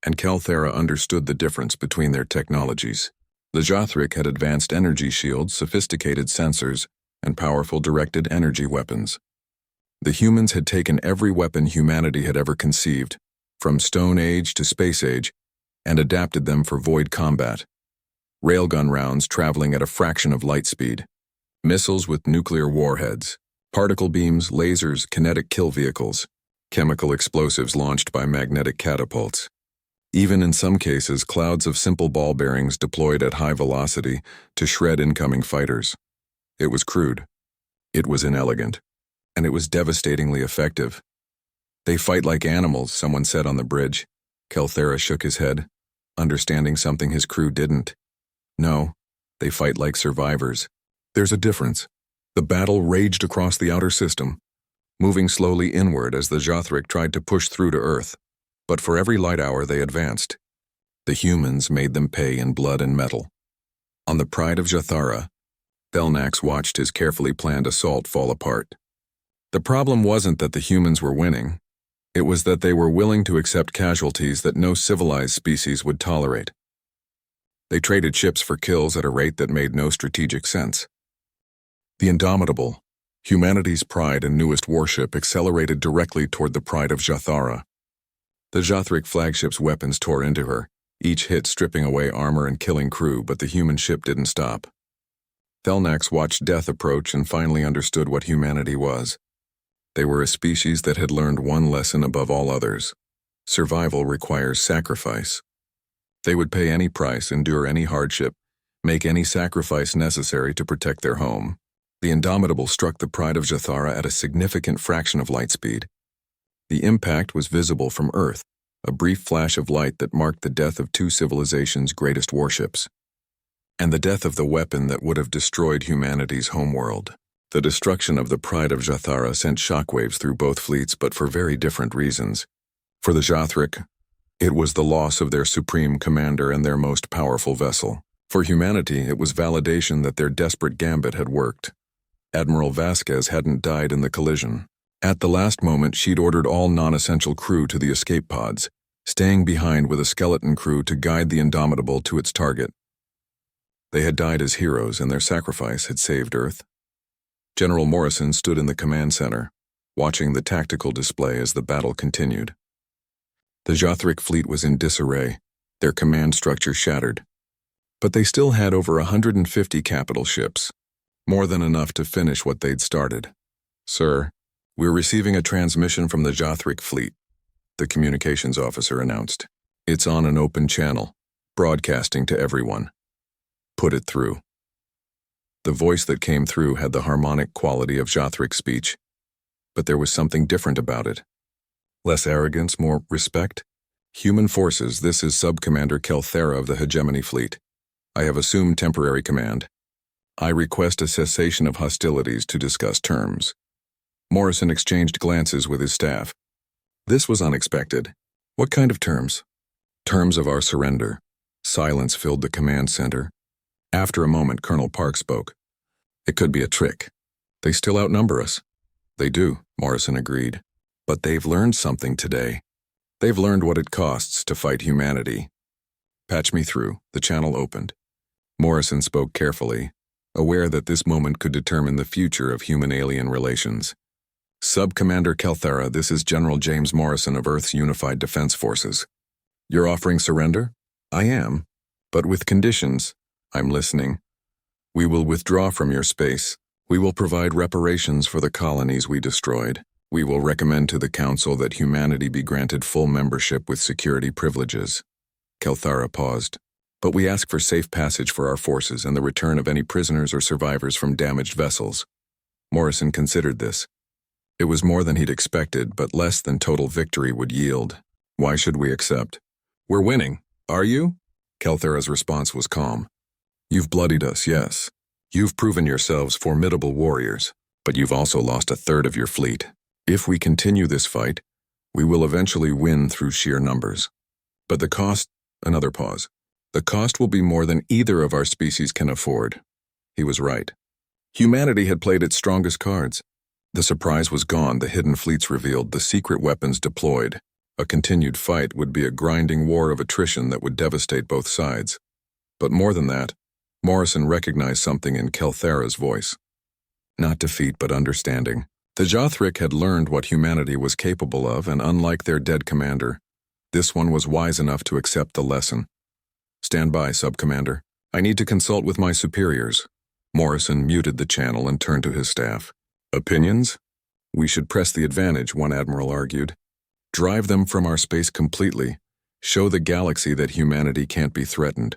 and Kelthera understood the difference between their technologies. The Jothric had advanced energy shields, sophisticated sensors, and powerful directed energy weapons. The humans had taken every weapon humanity had ever conceived, from Stone Age to Space Age, and adapted them for void combat. Railgun rounds traveling at a fraction of light speed, missiles with nuclear warheads, particle beams, lasers, kinetic kill vehicles, chemical explosives launched by magnetic catapults. Even in some cases, clouds of simple ball bearings deployed at high velocity to shred incoming fighters. It was crude, it was inelegant, and it was devastatingly effective. "They fight like animals," someone said on the bridge. Kelthera shook his head, understanding something his crew didn't. "No, they fight like survivors. There's a difference." The battle raged across the outer system, moving slowly inward as the Jothric tried to push through to Earth. But for every light hour they advanced, the humans made them pay in blood and metal. On the Pride of Jathara, Thelnax watched his carefully planned assault fall apart. The problem wasn't that the humans were winning. It was that they were willing to accept casualties that no civilized species would tolerate. They traded ships for kills at a rate that made no strategic sense. The Indomitable, humanity's pride and newest warship, accelerated directly toward the Pride of Jathara. The Jothric flagship's weapons tore into her, each hit stripping away armor and killing crew, but the human ship didn't stop. Thelnax watched death approach and finally understood what humanity was. They were a species that had learned one lesson above all others: survival requires sacrifice. They would pay any price, endure any hardship, make any sacrifice necessary to protect their home. The Indomitable struck the Pride of Jathara at a significant fraction of light speed. The impact was visible from Earth, a brief flash of light that marked the death of two civilizations' greatest warships, and the death of the weapon that would have destroyed humanity's homeworld. The destruction of the Pride of Jathara sent shockwaves through both fleets, but for very different reasons. For the Jothric, it was the loss of their supreme commander and their most powerful vessel. For humanity, it was validation that their desperate gambit had worked. Admiral Vasquez hadn't died in the collision. At the last moment, she'd ordered all non-essential crew to the escape pods, staying behind with a skeleton crew to guide the Indomitable to its target. They had died as heroes, and their sacrifice had saved Earth. General Morrison stood in the command center, watching the tactical display as the battle continued. The Jothric fleet was in disarray, their command structure shattered. But they still had over 150 capital ships, more than enough to finish what they'd started. "Sir, we're receiving a transmission from the Jothric fleet," the communications officer announced. "It's on an open channel, broadcasting to everyone. Put it through." The voice that came through had the harmonic quality of Jothric speech, but there was something different about it. Less arrogance, more respect. Human forces, this is Sub-Commander Kelthera of the Hegemony Fleet. I have assumed temporary command. I request a cessation of hostilities to discuss terms. Morrison exchanged glances with his staff. This was unexpected. What kind of terms? Terms of our surrender. Silence filled the command center. After a moment, Colonel Park spoke. It could be a trick. They still outnumber us. They do, Morrison agreed. But they've learned something today. They've learned what it costs to fight humanity. Patch me through. The channel opened. Morrison spoke carefully, aware that this moment could determine the future of human-alien relations. Sub-Commander Kelthera, this is General James Morrison of Earth's Unified Defense Forces. You're offering surrender? I am, but with conditions. I'm listening. We will withdraw from your space. We will provide reparations for the colonies we destroyed. We will recommend to the Council that humanity be granted full membership with security privileges. Kelthera paused. But we ask for safe passage for our forces and the return of any prisoners or survivors from damaged vessels. Morrison considered this. It was more than he'd expected, but less than total victory would yield. Why should we accept? We're winning. Are you? Kelthera's response was calm. You've bloodied us, yes. You've proven yourselves formidable warriors, but you've also lost a third of your fleet. If we continue this fight, we will eventually win through sheer numbers. But the cost, another pause. The cost will be more than either of our species can afford. He was right. Humanity had played its strongest cards. The surprise was gone, the hidden fleets revealed, the secret weapons deployed. A continued fight would be a grinding war of attrition that would devastate both sides. But more than that, Morrison recognized something in Kelthera's voice. Not defeat, but understanding. The Jothric had learned what humanity was capable of, and unlike their dead commander, this one was wise enough to accept the lesson. Stand by, Sub-Commander. I need to consult with my superiors. Morrison muted the channel and turned to his staff. Opinions? We should press the advantage, one admiral argued. Drive them from our space completely. Show the galaxy that humanity can't be threatened.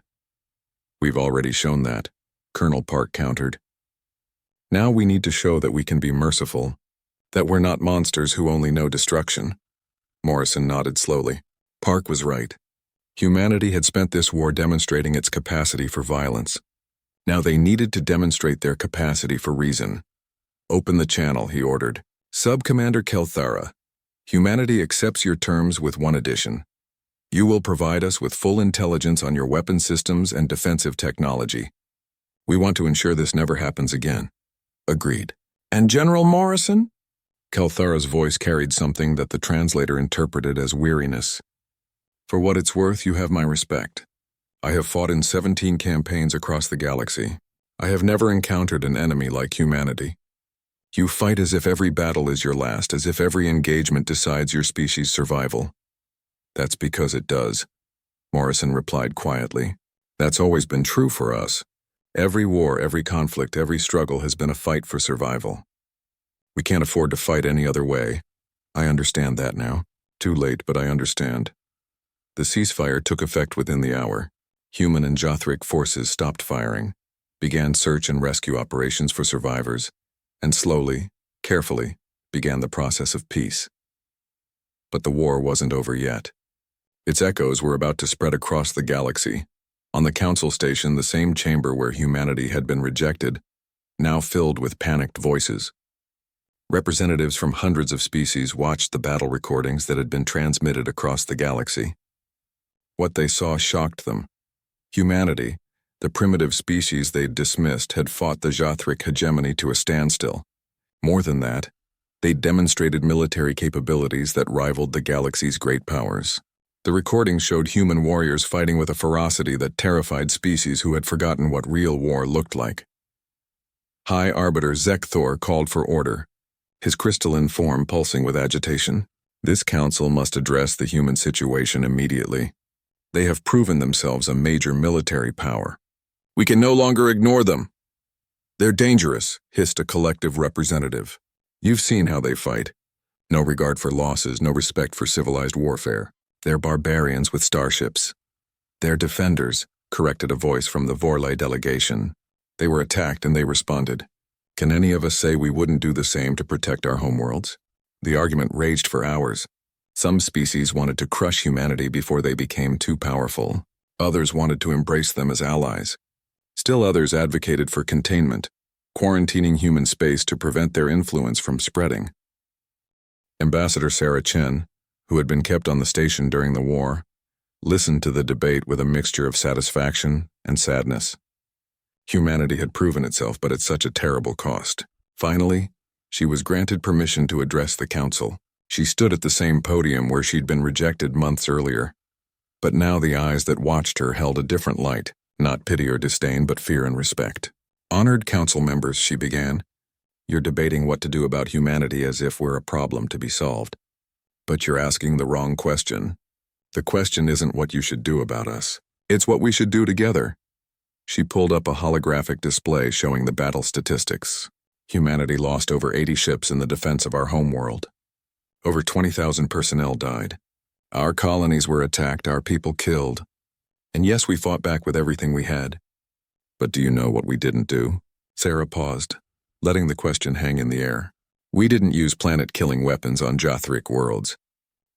We've already shown that, Colonel Park countered. Now we need to show that we can be merciful, that we're not monsters who only know destruction. Morrison nodded slowly. Park was right. Humanity had spent this war demonstrating its capacity for violence. Now they needed to demonstrate their capacity for reason. Open the channel, he ordered. Sub-Commander Kelthera, humanity accepts your terms with one addition. You will provide us with full intelligence on your weapon systems and defensive technology. We want to ensure this never happens again. Agreed. And General Morrison? Kelthera's voice carried something that the translator interpreted as weariness. For what it's worth, you have my respect. I have fought in 17 campaigns across the galaxy. I have never encountered an enemy like humanity. You fight as if every battle is your last, as if every engagement decides your species' survival. That's because it does, Morrison replied quietly. That's always been true for us. Every war, every conflict, every struggle has been a fight for survival. We can't afford to fight any other way. I understand that now. Too late, but I understand. The ceasefire took effect within the hour. Human and Jothric forces stopped firing, began search and rescue operations for survivors, and slowly, carefully, began the process of peace. But the war wasn't over yet. Its echoes were about to spread across the galaxy. On the council station, the same chamber where humanity had been rejected, now filled with panicked voices. Representatives from hundreds of species watched the battle recordings that had been transmitted across the galaxy. What they saw shocked them. Humanity, the primitive species they'd dismissed, had fought the Jothric hegemony to a standstill. More than that, they demonstrated military capabilities that rivaled the galaxy's great powers. The recordings showed human warriors fighting with a ferocity that terrified species who had forgotten what real war looked like. High Arbiter Zekthor called for order, his crystalline form pulsing with agitation. This council must address the human situation immediately. They have proven themselves a major military power. We can no longer ignore them. They're dangerous, hissed a collective representative. You've seen how they fight. No regard for losses, no respect for civilized warfare. They're barbarians with starships. They're defenders, corrected a voice from the Vorlay delegation. They were attacked and they responded. Can any of us say we wouldn't do the same to protect our homeworlds? The argument raged for hours. Some species wanted to crush humanity before they became too powerful. Others wanted to embrace them as allies. Still others advocated for containment, quarantining human space to prevent their influence from spreading. Ambassador Sarah Chen, who had been kept on the station during the war, listened to the debate with a mixture of satisfaction and sadness. Humanity had proven itself, but at such a terrible cost. Finally, she was granted permission to address the council. She stood at the same podium where she'd been rejected months earlier. But now the eyes that watched her held a different light, not pity or disdain, but fear and respect. "Honored council members," she began, "you're debating what to do about humanity as if we're a problem to be solved. But you're asking the wrong question. The question isn't what you should do about us. It's what we should do together." She pulled up a holographic display showing the battle statistics. Humanity lost over 80 ships in the defense of our homeworld. Over 20,000 personnel died. Our colonies were attacked, our people killed. And yes, we fought back with everything we had. But do you know what we didn't do? Sarah paused, letting the question hang in the air. We didn't use planet-killing weapons on Jothric worlds.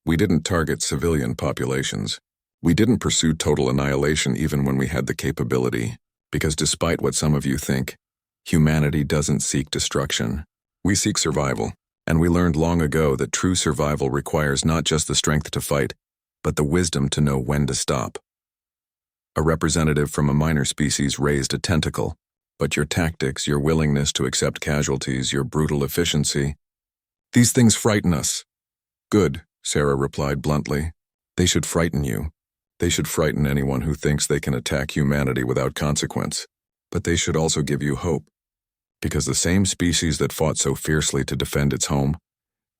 We didn't target civilian populations. We didn't pursue total annihilation even when we had the capability. Because despite what some of you think, humanity doesn't seek destruction. We seek survival. And we learned long ago that true survival requires not just the strength to fight, but the wisdom to know when to stop. A representative from a minor species raised a tentacle, but your tactics, your willingness to accept casualties, your brutal efficiency, these things frighten us. Good, Sarah replied bluntly. They should frighten you. They should frighten anyone who thinks they can attack humanity without consequence. But they should also give you hope. Because the same species that fought so fiercely to defend its home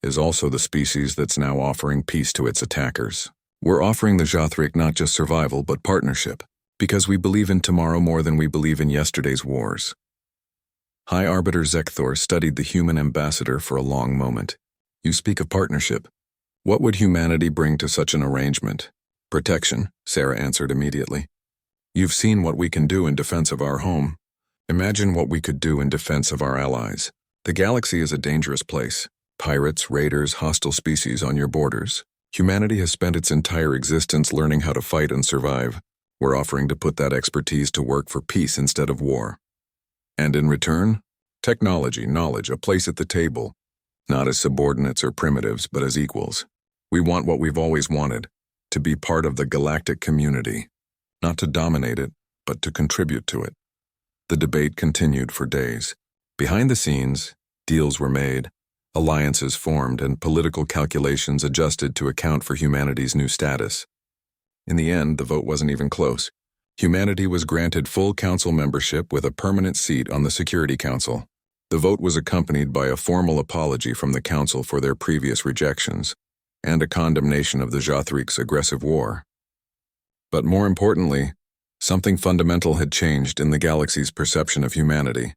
is also the species that's now offering peace to its attackers. We're offering the Jothric not just survival, but partnership, because we believe in tomorrow more than we believe in yesterday's wars. High Arbiter Zekthor studied the human ambassador for a long moment. You speak of partnership. What would humanity bring to such an arrangement? Protection, Sarah answered immediately. You've seen what we can do in defense of our home. Imagine what we could do in defense of our allies. The galaxy is a dangerous place. Pirates, raiders, hostile species on your borders. Humanity has spent its entire existence learning how to fight and survive. We're offering to put that expertise to work for peace instead of war. And in return, technology, knowledge, a place at the table. Not as subordinates or primitives, but as equals. We want what we've always wanted, to be part of the galactic community. Not to dominate it, but to contribute to it. The debate continued for days. Behind the scenes, deals were made, alliances formed, and political calculations adjusted to account for humanity's new status. In the end, the vote wasn't even close. Humanity was granted full council membership with a permanent seat on the Security Council. The vote was accompanied by a formal apology from the council for their previous rejections, and a condemnation of the Jothric's aggressive war. But more importantly, something fundamental had changed in the galaxy's perception of humanity.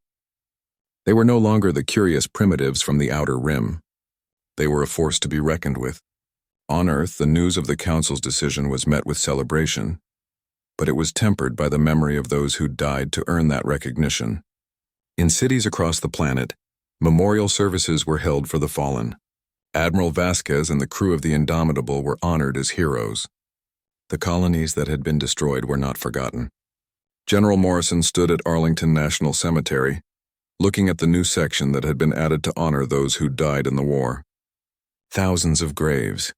They were no longer the curious primitives from the outer rim. They were a force to be reckoned with. On Earth, the news of the Council's decision was met with celebration, but it was tempered by the memory of those who died to earn that recognition. In cities across the planet, memorial services were held for the fallen. Admiral Vasquez and the crew of the Indomitable were honored as heroes. The colonies that had been destroyed were not forgotten. General Morrison stood at Arlington National Cemetery, looking at the new section that had been added to honor those who died in the war. Thousands of graves,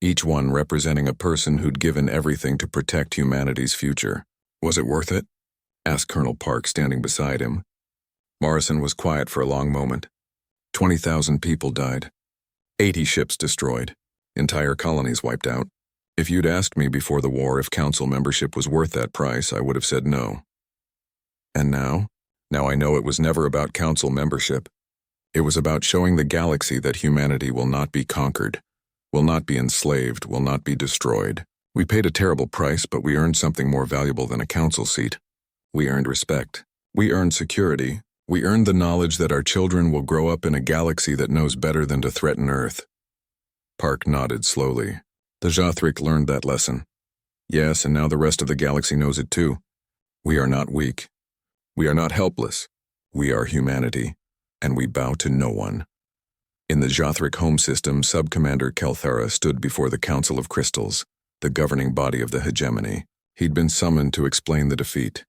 each one representing a person who'd given everything to protect humanity's future. Was it worth it? Asked Colonel Park, standing beside him. Morrison was quiet for a long moment. 20,000 people died. 80 ships destroyed. Entire colonies wiped out. If you'd asked me before the war if council membership was worth that price, I would have said no. And now? Now I know it was never about council membership. It was about showing the galaxy that humanity will not be conquered, will not be enslaved, will not be destroyed. We paid a terrible price, but we earned something more valuable than a council seat. We earned respect. We earned security. We earned the knowledge that our children will grow up in a galaxy that knows better than to threaten Earth. Park nodded slowly. The Jothric learned that lesson. Yes, and now the rest of the galaxy knows it too. We are not weak. We are not helpless. We are humanity, and we bow to no one. In the Jothric home system, Subcommander Kelthara stood before the Council of Crystals, the governing body of the hegemony. He'd been summoned to explain the defeat,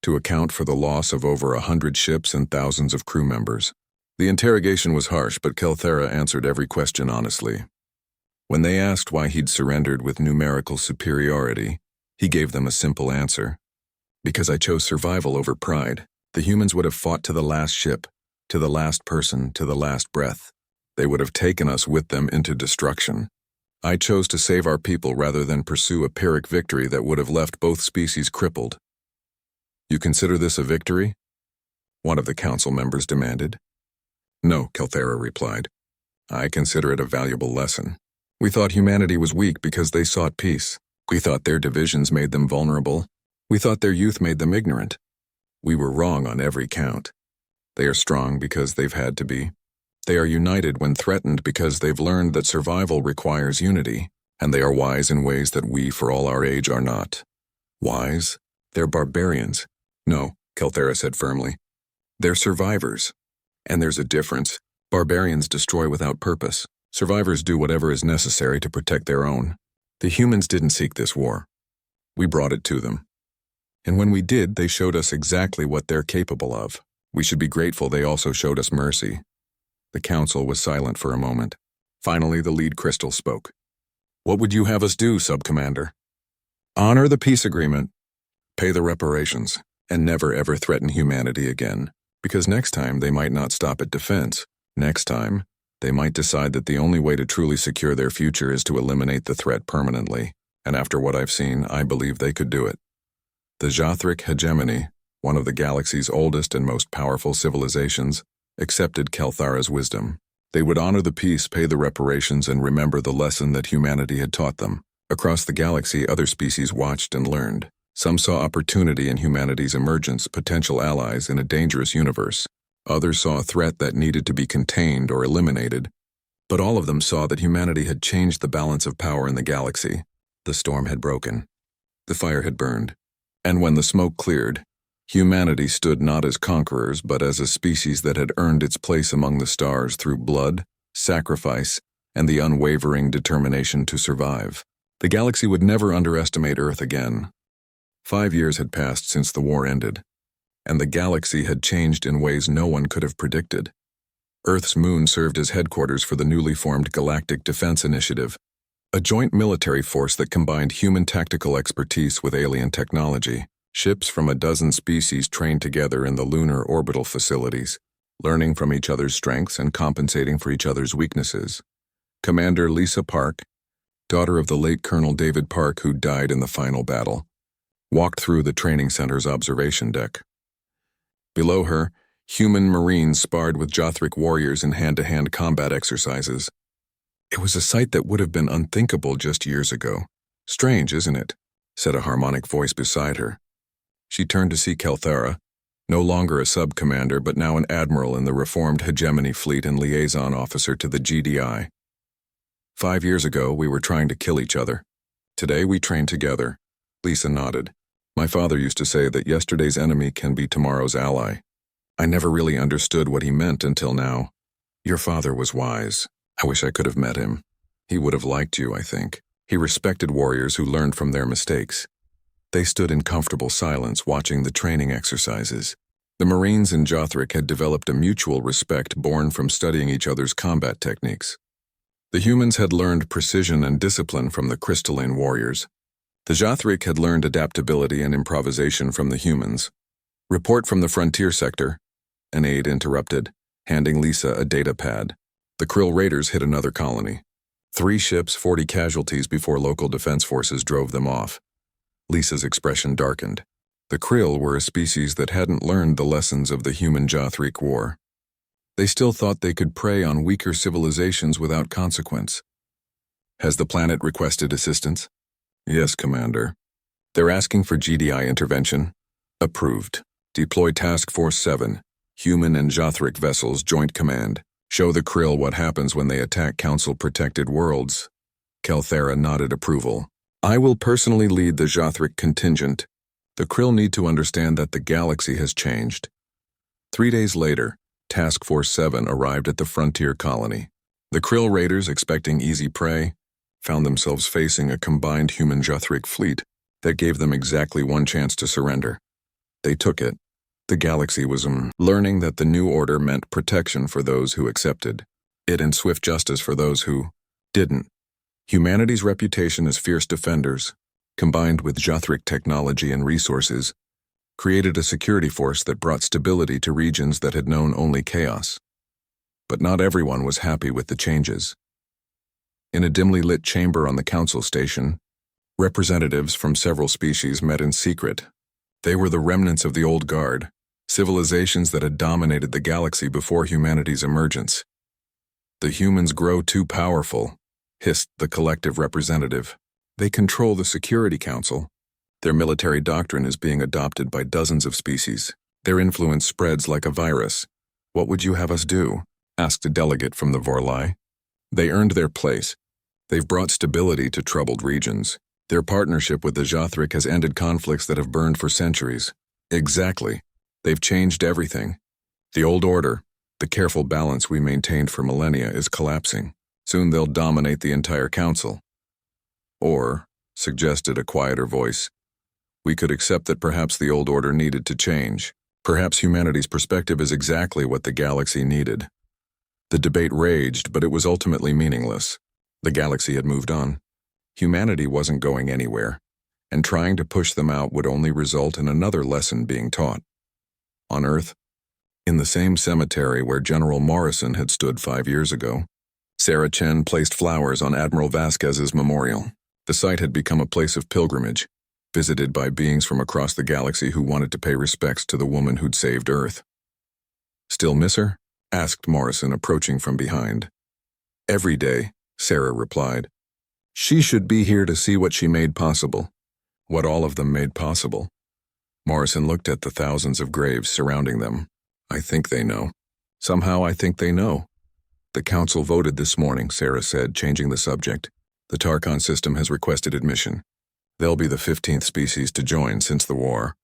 to account for the loss of over 100 ships and thousands of crew members. The interrogation was harsh, but Kelthara answered every question honestly. When they asked why he'd surrendered with numerical superiority, he gave them a simple answer. Because I chose survival over pride. The humans would have fought to the last ship, to the last person, to the last breath. They would have taken us with them into destruction. I chose to save our people rather than pursue a Pyrrhic victory that would have left both species crippled. You consider this a victory? One of the council members demanded. No, Kelthara replied. I consider it a valuable lesson. We thought humanity was weak because they sought peace. We thought their divisions made them vulnerable. We thought their youth made them ignorant. We were wrong on every count. They are strong because they've had to be. They are united when threatened because they've learned that survival requires unity, and they are wise in ways that we, for all our age, are not. Wise? They're barbarians. No, Kelthara said firmly. They're survivors. And there's a difference. Barbarians destroy without purpose. Survivors do whatever is necessary to protect their own. The humans didn't seek this war. We brought it to them. And when we did, they showed us exactly what they're capable of. We should be grateful they also showed us mercy. The council was silent for a moment. Finally, the lead crystal spoke. What would you have us do, Subcommander? Honor the peace agreement, pay the reparations, and never ever threaten humanity again. Because next time they might not stop at defense. Next time, they might decide that the only way to truly secure their future is to eliminate the threat permanently. And after what I've seen, I believe they could do it. The Jothric hegemony, one of the galaxy's oldest and most powerful civilizations, accepted Kelthara's wisdom. They would honor the peace, pay the reparations, and remember the lesson that humanity had taught them. Across the galaxy, other species watched and learned. Some saw opportunity in humanity's emergence, potential allies in a dangerous universe. Others saw a threat that needed to be contained or eliminated. But all of them saw that humanity had changed the balance of power in the galaxy. The storm had broken. The fire had burned. And when the smoke cleared, humanity stood not as conquerors, but as a species that had earned its place among the stars through blood, sacrifice, and the unwavering determination to survive. The galaxy would never underestimate Earth again. 5 years had passed since the war ended, and the galaxy had changed in ways no one could have predicted. Earth's moon served as headquarters for the newly formed Galactic Defense Initiative, a joint military force that combined human tactical expertise with alien technology. Ships from a dozen species trained together in the lunar orbital facilities, learning from each other's strengths and compensating for each other's weaknesses. Commander Lisa Park, daughter of the late Colonel David Park who died in the final battle, walked through the training center's observation deck. Below her, human Marines sparred with Jothric warriors in hand-to-hand combat exercises. It was a sight that would have been unthinkable just years ago. Strange, isn't it? Said a harmonic voice beside her. She turned to see Kelthara, no longer a sub-commander but now an admiral in the reformed hegemony fleet and liaison officer to the GDI. 5 years ago, we were trying to kill each other. Today, we train together. Lisa nodded. My father used to say that yesterday's enemy can be tomorrow's ally. I never really understood what he meant until now. Your father was wise. I wish I could have met him. He would have liked you, I think. He respected warriors who learned from their mistakes. They stood in comfortable silence watching the training exercises. The Marines and Jothric had developed a mutual respect born from studying each other's combat techniques. The humans had learned precision and discipline from the crystalline warriors. The Jothric had learned adaptability and improvisation from the humans. Report from the frontier sector, an aide interrupted, handing Lisa a data pad. The Krill raiders hit another colony. 3 ships, 40 casualties before local defense forces drove them off. Lisa's expression darkened. The Krill were a species that hadn't learned the lessons of the human-Jothric war. They still thought they could prey on weaker civilizations without consequence. Has the planet requested assistance? Yes, Commander. They're asking for GDI intervention. Approved. Deploy Task Force 7, Human and Jothric Vessels Joint Command. Show the Krill what happens when they attack Council-protected worlds. Kelthara nodded approval. I will personally lead the Jothric contingent. The Krill need to understand that the galaxy has changed. 3 days later, Task Force 7 arrived at the frontier colony. The Krill raiders, expecting easy prey, found themselves facing a combined human-Jothric fleet that gave them exactly one chance to surrender. They took it. The galaxy was learning that the new order meant protection for those who accepted it and swift justice for those who didn't. Humanity's reputation as fierce defenders, combined with Jothric technology and resources, created a security force that brought stability to regions that had known only chaos. But not everyone was happy with the changes. In a dimly lit chamber on the council station, representatives from several species met in secret. They were the remnants of the old guard, civilizations that had dominated the galaxy before humanity's emergence. The humans grow too powerful, hissed the collective representative. They control the Security Council. Their military doctrine is being adopted by dozens of species. Their influence spreads like a virus. What would you have us do? Asked a delegate from the Vorlai. They earned their place. They've brought stability to troubled regions. Their partnership with the Jothric has ended conflicts that have burned for centuries. Exactly. They've changed everything. The old order, the careful balance we maintained for millennia, is collapsing. Soon they'll dominate the entire council. Or, suggested a quieter voice, we could accept that perhaps the old order needed to change. Perhaps humanity's perspective is exactly what the galaxy needed. The debate raged, but it was ultimately meaningless. The galaxy had moved on. Humanity wasn't going anywhere, and trying to push them out would only result in another lesson being taught. On Earth, in the same cemetery where General Morrison had stood 5 years ago, Sarah Chen placed flowers on Admiral Vasquez's memorial. The site had become a place of pilgrimage, visited by beings from across the galaxy who wanted to pay respects to the woman who'd saved Earth. "Still miss her?" asked Morrison, approaching from behind. "Every day," Sarah replied. "She should be here to see what she made possible." What all of them made possible. Morrison looked at the thousands of graves surrounding them. "I think they know. Somehow I think they know." "The council voted this morning," Sarah said, changing the subject. "The Tarkon system has requested admission. They'll be the 15th species to join since the war.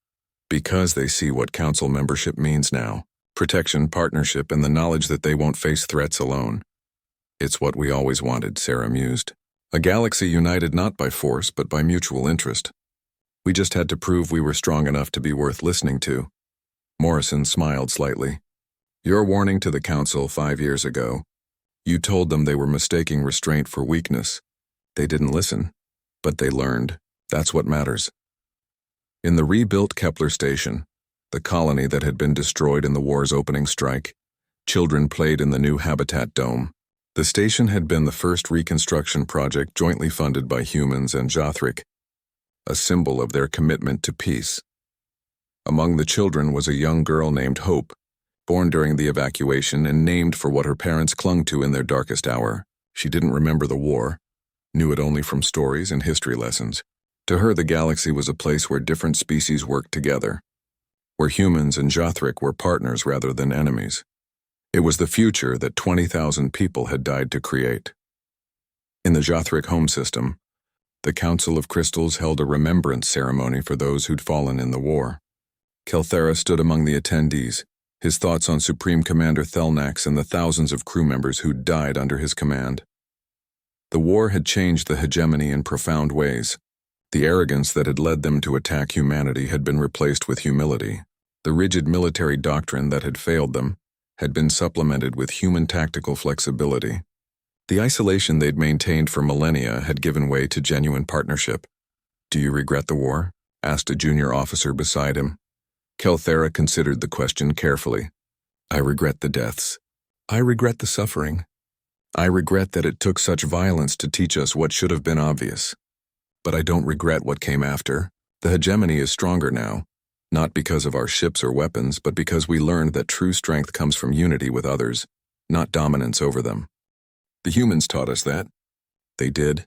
Because they see what council membership means now. Protection, partnership, and the knowledge that they won't face threats alone. It's what we always wanted," Sarah mused. "A galaxy united not by force, but by mutual interest. We just had to prove we were strong enough to be worth listening to." Morrison smiled slightly. "Your warning to the council 5 years ago. You told them they were mistaking restraint for weakness. They didn't listen, but they learned. That's what matters." In the rebuilt Kepler station, the colony that had been destroyed in the war's opening strike, children played in the new habitat dome. The station had been the first reconstruction project jointly funded by humans and Jothric, a symbol of their commitment to peace. Among the children was a young girl named Hope, born during the evacuation and named for what her parents clung to in their darkest hour. She didn't remember the war, knew it only from stories and history lessons. To her, the galaxy was a place where different species worked together, where humans and Jothric were partners rather than enemies. It was the future that 20,000 people had died to create. In the Jothric home system, the Council of Crystals held a remembrance ceremony for those who'd fallen in the war. Kelthera stood among the attendees, his thoughts on Supreme Commander Thelnax and the thousands of crew members who'd died under his command. The war had changed the hegemony in profound ways. The arrogance that had led them to attack humanity had been replaced with humility. The rigid military doctrine that had failed them had been supplemented with human tactical flexibility. The isolation they'd maintained for millennia had given way to genuine partnership. "Do you regret the war?" asked a junior officer beside him. Kelthera considered the question carefully. "I regret the deaths. I regret the suffering. I regret that it took such violence to teach us what should have been obvious. But I don't regret what came after. The hegemony is stronger now, not because of our ships or weapons, but because we learned that true strength comes from unity with others, not dominance over them. The humans taught us that. They did.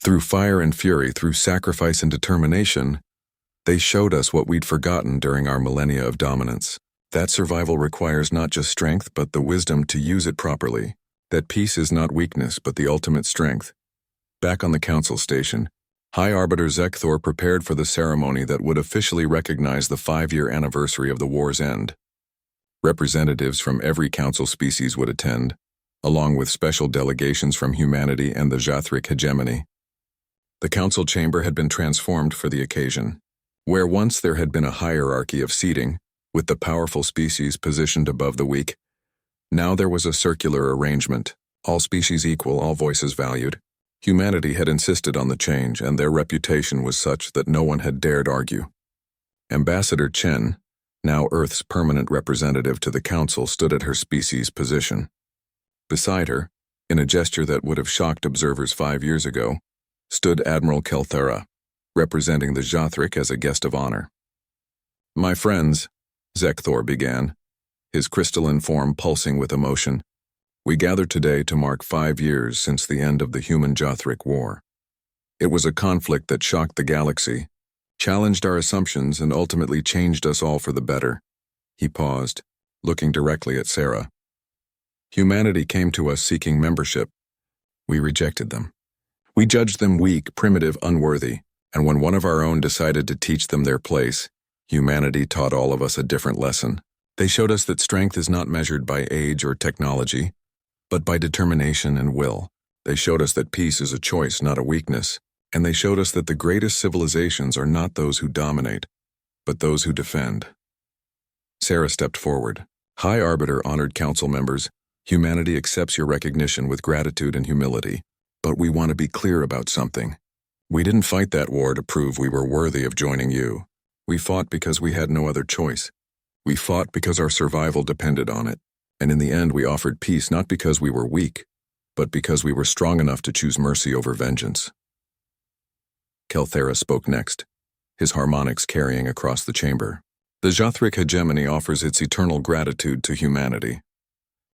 Through fire and fury, through sacrifice and determination, they showed us what we'd forgotten during our millennia of dominance. That survival requires not just strength, but the wisdom to use it properly. That peace is not weakness, but the ultimate strength." Back on the council station, High Arbiter Zekthor prepared for the ceremony that would officially recognize the 5-year anniversary of the war's end. Representatives from every council species would attend, along with special delegations from humanity and the Jathric hegemony. The council chamber had been transformed for the occasion. Where once there had been a hierarchy of seating, with the powerful species positioned above the weak, now there was a circular arrangement, all species equal, all voices valued. Humanity had insisted on the change, and their reputation was such that no one had dared argue. Ambassador Chen, now Earth's permanent representative to the council, stood at her species' position. Beside her, in a gesture that would have shocked observers 5 years ago, stood Admiral Kelthera, representing the Jathric as a guest of honor. "My friends," Zekthor began, his crystalline form pulsing with emotion, "we gather today to mark 5 years since the end of the human-Jathric War. It was a conflict that shocked the galaxy, challenged our assumptions, and ultimately changed us all for the better." He paused, looking directly at Sarah. "Humanity came to us seeking membership. We rejected them. We judged them weak, primitive, unworthy, and when one of our own decided to teach them their place, humanity taught all of us a different lesson. They showed us that strength is not measured by age or technology, but by determination and will. They showed us that peace is a choice, not a weakness, and they showed us that the greatest civilizations are not those who dominate, but those who defend." Sarah stepped forward. "High Arbiter, honored council members, humanity accepts your recognition with gratitude and humility, but we want to be clear about something. We didn't fight that war to prove we were worthy of joining you. We fought because we had no other choice. We fought because our survival depended on it, and in the end we offered peace not because we were weak, but because we were strong enough to choose mercy over vengeance." Kelthera spoke next, his harmonics carrying across the chamber. "The Jathric hegemony offers its eternal gratitude to humanity,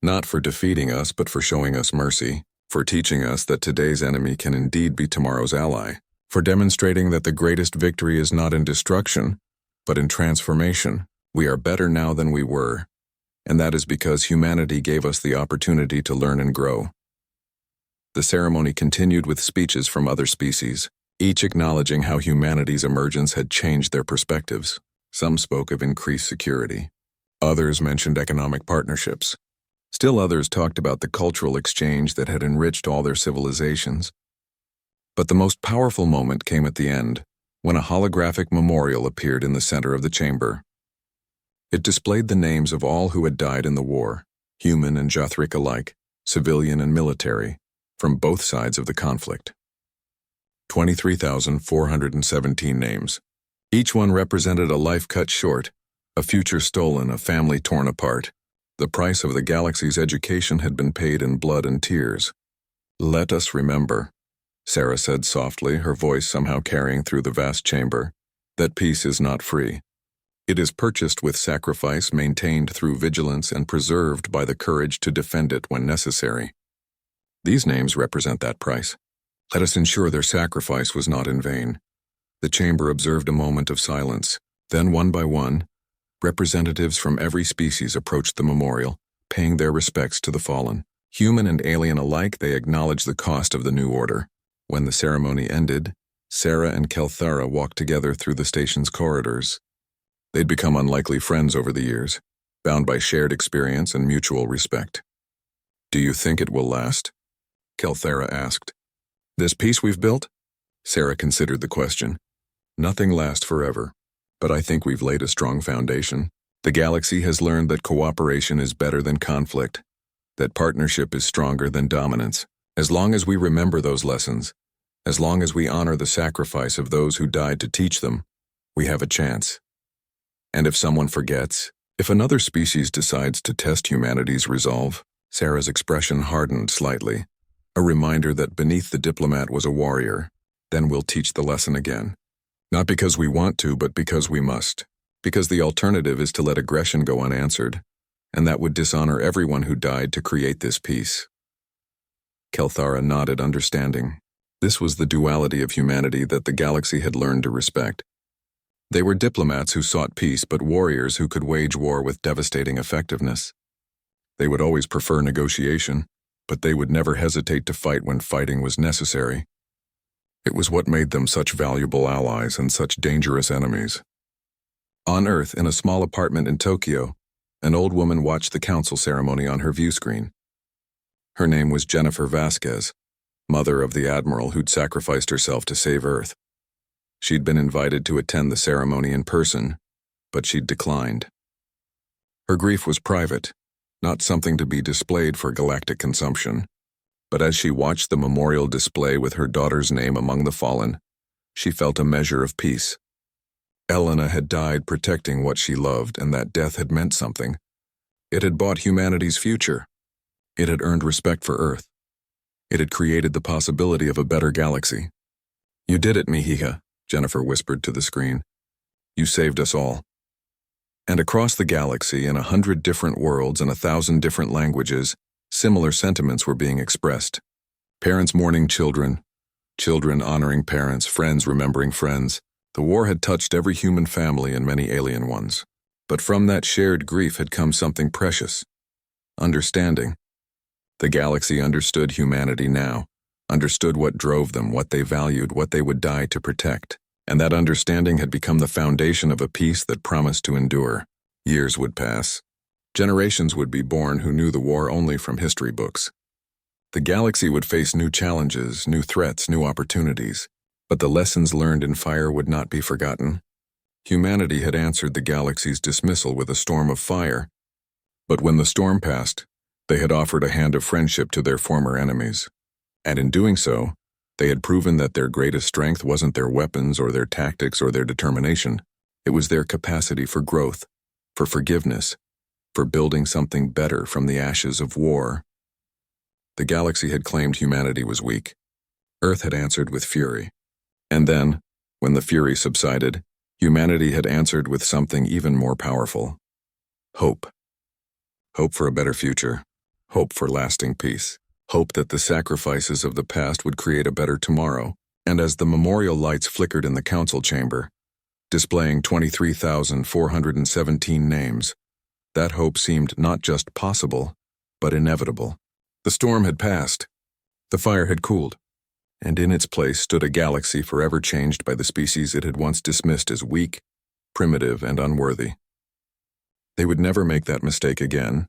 not for defeating us but for showing us mercy, for teaching us that today's enemy can indeed be tomorrow's ally, for demonstrating that the greatest victory is not in destruction, but in transformation. We are better now than we were, and that is because humanity gave us the opportunity to learn and grow." The ceremony continued with speeches from other species, each acknowledging how humanity's emergence had changed their perspectives. Some spoke of increased security. Others mentioned economic partnerships. Still others talked about the cultural exchange that had enriched all their civilizations. But the most powerful moment came at the end, when a holographic memorial appeared in the center of the chamber. It displayed the names of all who had died in the war, human and Jathric alike, civilian and military, from both sides of the conflict. 23,417 names. Each one represented a life cut short, a future stolen, a family torn apart. The price of the galaxy's education had been paid in blood and tears. "Let us remember," Sarah said softly, her voice somehow carrying through the vast chamber, "that peace is not free. It is purchased with sacrifice, maintained through vigilance, and preserved by the courage to defend it when necessary. These names represent that price. Let us ensure their sacrifice was not in vain." The chamber observed a moment of silence. Then, one by one, representatives from every species approached the memorial, paying their respects to the fallen. Human and alien alike, they acknowledged the cost of the new order. When the ceremony ended, Sarah and Kelthera walked together through the station's corridors. They'd become unlikely friends over the years, bound by shared experience and mutual respect. "Do you think it will last?" Kelthera asked. "This peace we've built?" Sarah considered the question. "Nothing lasts forever, but I think we've laid a strong foundation. The galaxy has learned that cooperation is better than conflict, that partnership is stronger than dominance. As long as we remember those lessons, as long as we honor the sacrifice of those who died to teach them, we have a chance. And if someone forgets, if another species decides to test humanity's resolve," Sarah's expression hardened slightly, a reminder that beneath the diplomat was a warrior, "then we'll teach the lesson again. Not because we want to, but because we must. Because the alternative is to let aggression go unanswered, and that would dishonor everyone who died to create this peace." Kelthara nodded, understanding. This was the duality of humanity that the galaxy had learned to respect. They were diplomats who sought peace, but warriors who could wage war with devastating effectiveness. They would always prefer negotiation, but they would never hesitate to fight when fighting was necessary. It was what made them such valuable allies and such dangerous enemies. On Earth, in a small apartment in Tokyo, an old woman watched the council ceremony on her view screen. Her name was Jennifer Vasquez, mother of the admiral who'd sacrificed herself to save Earth. She'd been invited to attend the ceremony in person, but she'd declined. Her grief was private, not something to be displayed for galactic consumption. But as she watched the memorial display with her daughter's name among the fallen, she felt a measure of peace. Elena had died protecting what she loved, and that death had meant something. It had bought humanity's future. It had earned respect for Earth. It had created the possibility of a better galaxy. "You did it, Mihika," Jennifer whispered to the screen. "You saved us all." And across the galaxy, in 100 different worlds and 1,000 different languages, similar sentiments were being expressed. Parents mourning children, children honoring parents, friends remembering friends. The war had touched every human family and many alien ones. But from that shared grief had come something precious: understanding. The galaxy understood humanity now, understood what drove them, what they valued, what they would die to protect. And that understanding had become the foundation of a peace that promised to endure. Years would pass. Generations would be born who knew the war only from history books. The galaxy would face new challenges, new threats, new opportunities. But the lessons learned in fire would not be forgotten. Humanity had answered the galaxy's dismissal with a storm of fire. But when the storm passed, they had offered a hand of friendship to their former enemies. And in doing so, they had proven that their greatest strength wasn't their weapons or their tactics or their determination. It was their capacity for growth, for forgiveness, for building something better from the ashes of war. The galaxy had claimed humanity was weak. Earth had answered with fury. And then, when the fury subsided, humanity had answered with something even more powerful: hope. Hope for a better future. Hope for lasting peace. Hope that the sacrifices of the past would create a better tomorrow. And as the memorial lights flickered in the council chamber, displaying 23,417 names, that hope seemed not just possible, but inevitable. The storm had passed. The fire had cooled. And in its place stood a galaxy forever changed by the species it had once dismissed as weak, primitive, and unworthy. They would never make that mistake again,